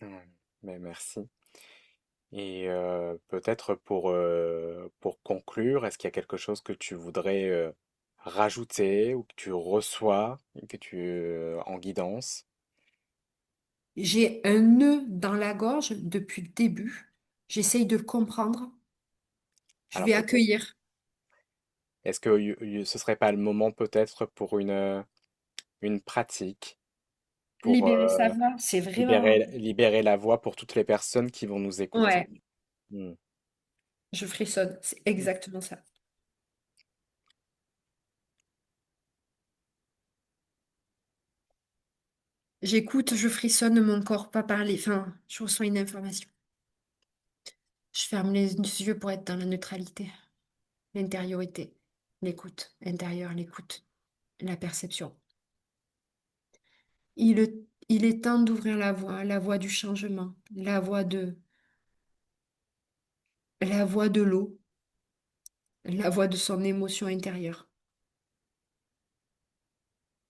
Hmm. Mais merci. Et peut-être pour conclure, est-ce qu'il y a quelque chose que tu voudrais rajouter ou que tu reçois et que tu en guidance? J'ai un nœud dans la gorge depuis le début. J'essaye de le comprendre. Je Alors vais peut-être, accueillir. est-ce que ce serait pas le moment peut-être pour une pratique, pour Libérer sa voix, c'est vraiment... libérer la voix pour toutes les personnes qui vont nous écouter? Ouais, Hmm. je frissonne. C'est exactement ça. J'écoute, je frissonne, mon corps pas parler. Enfin, je reçois une information. Je ferme les yeux pour être dans la neutralité, l'intériorité, l'écoute intérieure, l'écoute, la perception. Il est temps d'ouvrir la voie du changement, la voie de l'eau, la voie de son émotion intérieure.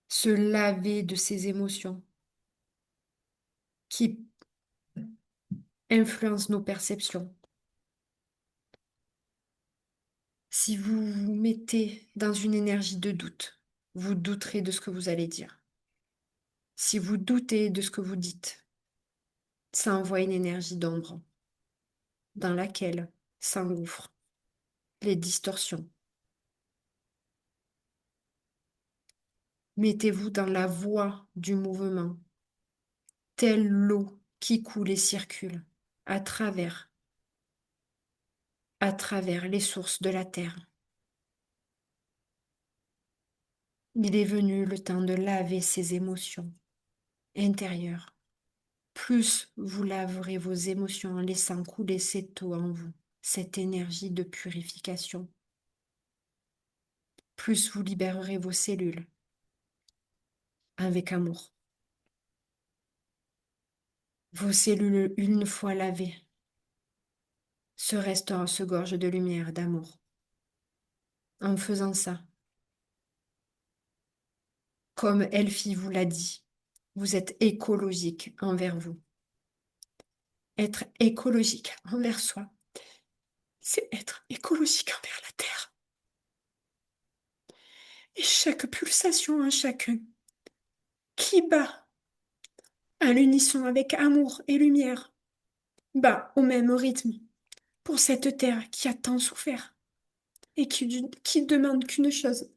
Se laver de ses émotions qui influencent nos perceptions. Si vous vous mettez dans une énergie de doute, vous douterez de ce que vous allez dire. Si vous doutez de ce que vous dites, ça envoie une énergie d'ombre dans laquelle s'engouffrent les distorsions. Mettez-vous dans la voie du mouvement, telle l'eau qui coule et circule à travers, à travers les sources de la terre. Il est venu le temps de laver ces émotions intérieures. Plus vous laverez vos émotions en laissant couler cette eau en vous, cette énergie de purification, plus vous libérerez vos cellules avec amour. Vos cellules, une fois lavées, ce restaurant se gorge de lumière, d'amour. En faisant ça, comme Elfie vous l'a dit, vous êtes écologique envers vous. Être écologique envers soi, c'est être écologique envers la Terre. Et chaque pulsation en chacun qui bat à l'unisson avec amour et lumière, bat au même rythme pour cette Terre qui a tant souffert et qui demande qu'une chose,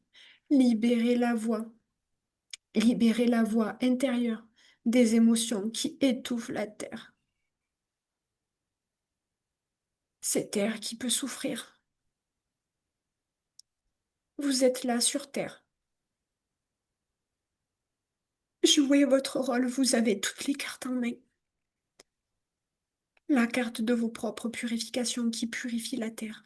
libérer la voix. Libérer la voix intérieure des émotions qui étouffent la terre. Cette terre qui peut souffrir. Vous êtes là sur terre. Jouez votre rôle, vous avez toutes les cartes en main. La carte de vos propres purifications qui purifie la terre.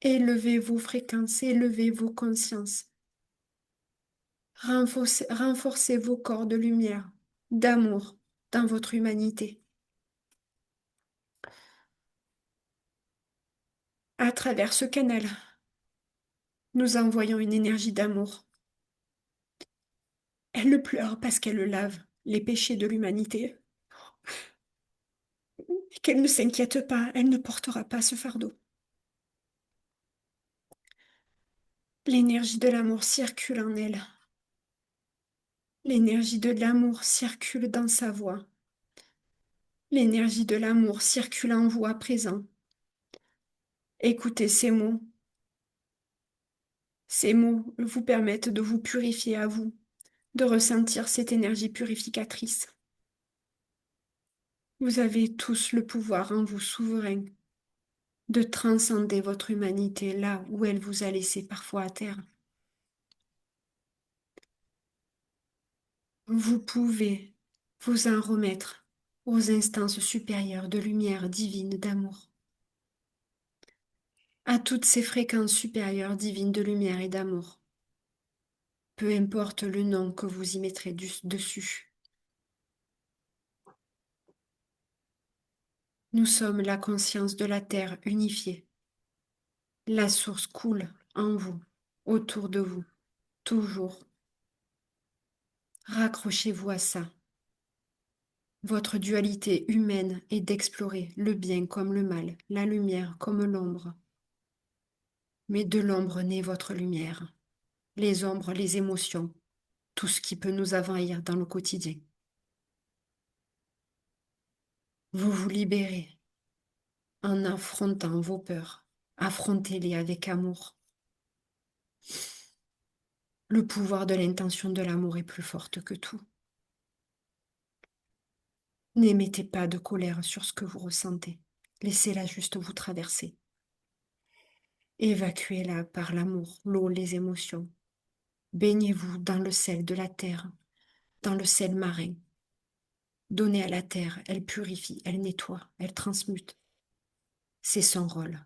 Élevez vos fréquences, élevez vos consciences. Renforcez vos corps de lumière, d'amour dans votre humanité. À travers ce canal, nous envoyons une énergie d'amour. Elle le pleure parce qu'elle lave les péchés de l'humanité et qu'elle ne s'inquiète pas, elle ne portera pas ce fardeau. L'énergie de l'amour circule en elle. L'énergie de l'amour circule dans sa voix. L'énergie de l'amour circule en vous à présent. Écoutez ces mots. Ces mots vous permettent de vous purifier à vous, de ressentir cette énergie purificatrice. Vous avez tous le pouvoir en vous souverain de transcender votre humanité là où elle vous a laissé parfois à terre. Vous pouvez vous en remettre aux instances supérieures de lumière divine d'amour, à toutes ces fréquences supérieures divines de lumière et d'amour, peu importe le nom que vous y mettrez dessus. Nous sommes la conscience de la Terre unifiée. La source coule en vous, autour de vous, toujours. Raccrochez-vous à ça. Votre dualité humaine est d'explorer le bien comme le mal, la lumière comme l'ombre. Mais de l'ombre naît votre lumière. Les ombres, les émotions. tout ce qui peut nous envahir dans le quotidien. Vous vous libérez en affrontant vos peurs. Affrontez-les avec amour. Le pouvoir de l'intention de l'amour est plus forte que tout. N'émettez pas de colère sur ce que vous ressentez. Laissez-la juste vous traverser. Évacuez-la par l'amour, l'eau, les émotions. Baignez-vous dans le sel de la terre, dans le sel marin. Donnez à la terre, elle purifie, elle nettoie, elle transmute. C'est son rôle.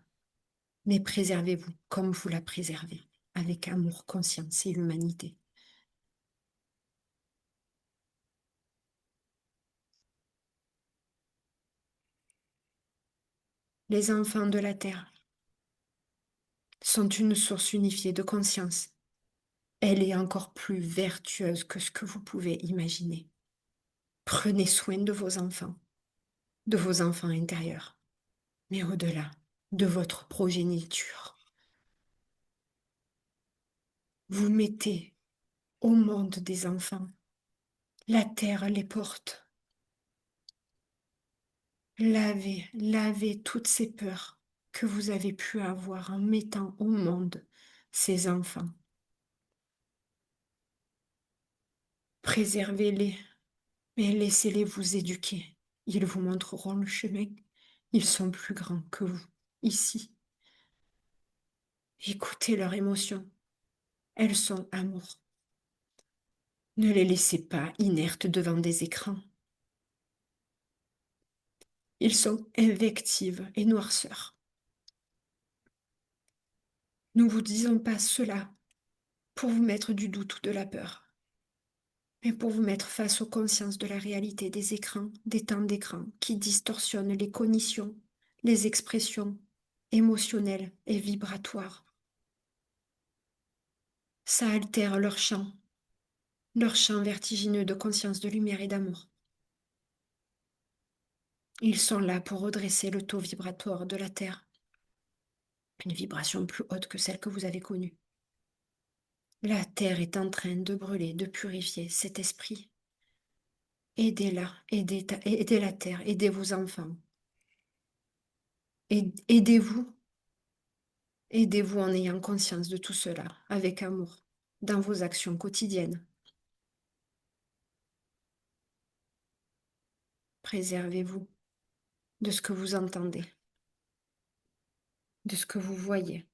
Mais préservez-vous comme vous la préservez, avec amour, conscience et humanité. Les enfants de la terre sont une source unifiée de conscience. Elle est encore plus vertueuse que ce que vous pouvez imaginer. Prenez soin de vos enfants intérieurs, mais au-delà, de votre progéniture. Vous mettez au monde des enfants. La terre les porte. Lavez toutes ces peurs que vous avez pu avoir en mettant au monde ces enfants. Préservez-les, mais laissez-les vous éduquer. Ils vous montreront le chemin. Ils sont plus grands que vous, ici. Écoutez leurs émotions. Elles sont amour. Ne les laissez pas inertes devant des écrans. Ils sont invectives et noirceurs. Nous ne vous disons pas cela pour vous mettre du doute ou de la peur, mais pour vous mettre face aux consciences de la réalité des écrans, des temps d'écran qui distorsionnent les cognitions, les expressions émotionnelles et vibratoires. Ça altère leur champ vertigineux de conscience, de lumière et d'amour. Ils sont là pour redresser le taux vibratoire de la Terre, une vibration plus haute que celle que vous avez connue. La Terre est en train de brûler, de purifier cet esprit. Aidez-la, aidez la Terre, aidez vos enfants. Aidez-vous, aidez-vous en ayant conscience de tout cela, avec amour, dans vos actions quotidiennes. Préservez-vous de ce que vous entendez, de ce que vous voyez,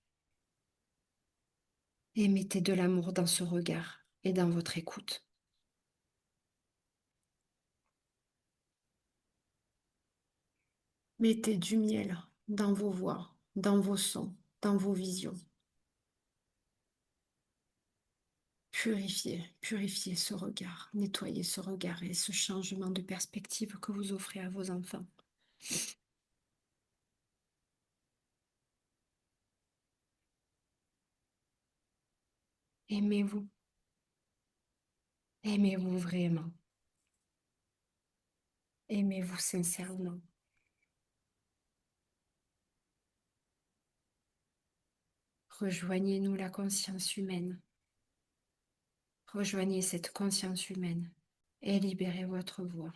et mettez de l'amour dans ce regard et dans votre écoute. Mettez du miel dans vos voix, dans vos sons, dans vos visions. Purifiez ce regard, nettoyez ce regard et ce changement de perspective que vous offrez à vos enfants. Aimez-vous, aimez-vous vraiment, aimez-vous sincèrement. Rejoignez-nous la conscience humaine. Rejoignez cette conscience humaine et libérez votre voix.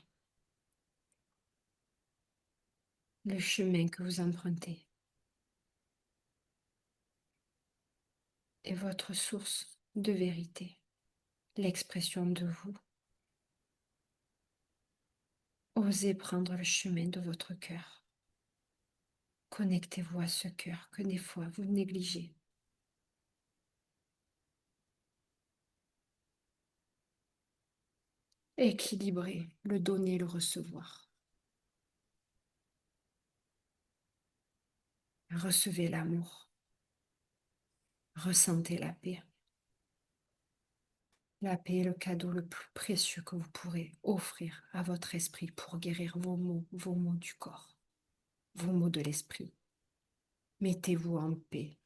Le chemin que vous empruntez est votre source de vérité, l'expression de vous. Osez prendre le chemin de votre cœur. Connectez-vous à ce cœur que des fois vous négligez. Équilibrez le donner et le recevoir. Recevez l'amour. Ressentez la paix. La paix est le cadeau le plus précieux que vous pourrez offrir à votre esprit pour guérir vos maux du corps, vos maux de l'esprit. Mettez-vous en paix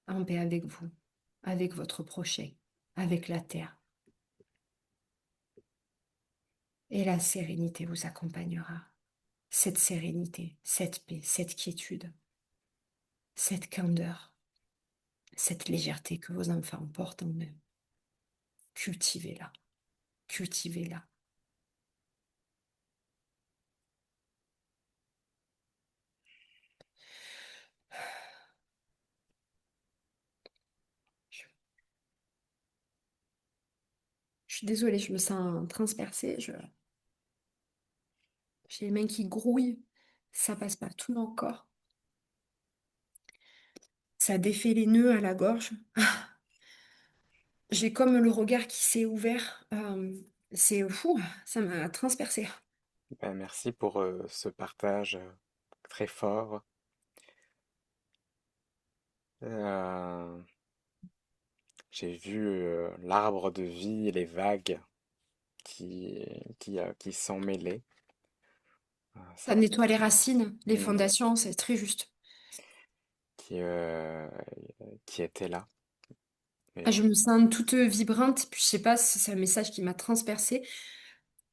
avec vous, avec votre prochain, avec la terre. Et la sérénité vous accompagnera. Cette sérénité, cette paix, cette quiétude, cette candeur, cette légèreté que vos enfants portent en eux. Cultivez-la. cultiver là. Je, je suis désolée, je me sens transpercée. J'ai les mains qui grouillent. Ça passe par tout mon corps. Ça défait les nœuds à la gorge. J'ai comme le regard qui s'est ouvert. C'est fou, ça m'a transpercée. Ben, merci pour ce partage très fort. Euh, j'ai vu l'arbre de vie et les vagues qui, qui sont mêlées. Ça Ça, nettoie les racines, les hmm, fondations, c'est très juste. qui, euh, qui étaient là. Ah, Et, je me sens toute vibrante, puis je sais pas, c'est un message qui m'a transpercée.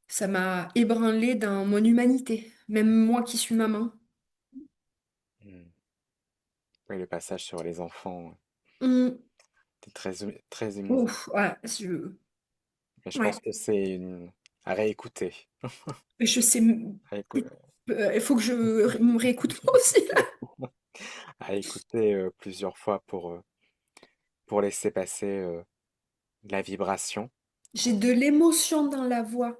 Ça m'a ébranlée dans mon humanité, même moi qui suis maman. hmm, oui, le passage sur les enfants Hum, était très émouvant. ouf, ouais, Mais je pense ouais, que c'est à réécouter. je sais, Réécou- il faut que me réécoute moi aussi. à écouter plusieurs fois pour laisser passer la vibration. J'ai de l'émotion dans la voix.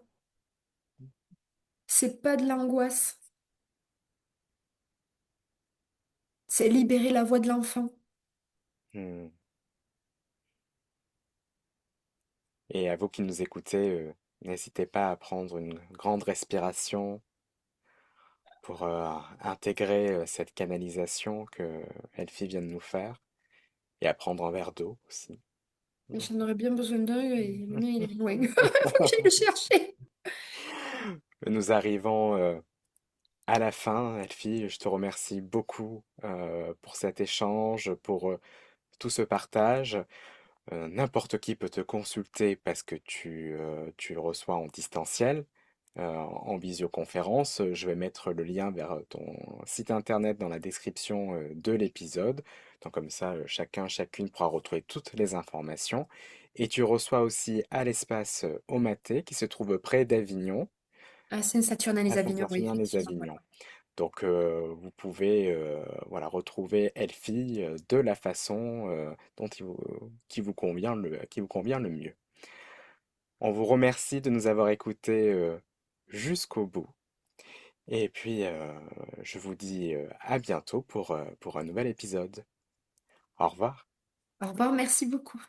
C'est pas de l'angoisse. C'est libérer la voix de l'enfant. Hmm. Et à vous qui nous écoutez, n'hésitez pas à prendre une grande respiration pour intégrer cette canalisation que Elfie vient de nous faire et à prendre un verre d'eau aussi. J'en aurais bien besoin d'un et le mien, il est loin. Faut que j'aille le chercher. Nous arrivons à la fin, Elfie. Je te remercie beaucoup pour cet échange, pour tout ce partage. N'importe qui peut te consulter parce que tu le reçois en distanciel, en visioconférence. Je vais mettre le lien vers ton site internet dans la description de l'épisode. Donc comme ça, chacune pourra retrouver toutes les informations. Et tu reçois aussi à l'espace Omaté qui se trouve près d'Avignon, À à Saint-Saturnin-les-Avignon, oui, effectivement. Ouais. Saint-Saturnin-les-Avignon. Donc vous pouvez voilà, retrouver Elfie de la façon dont qui vous convient le mieux. On vous remercie de nous avoir écoutés jusqu'au bout. Et puis je vous dis à bientôt pour un nouvel épisode. Au revoir. Au revoir, merci beaucoup.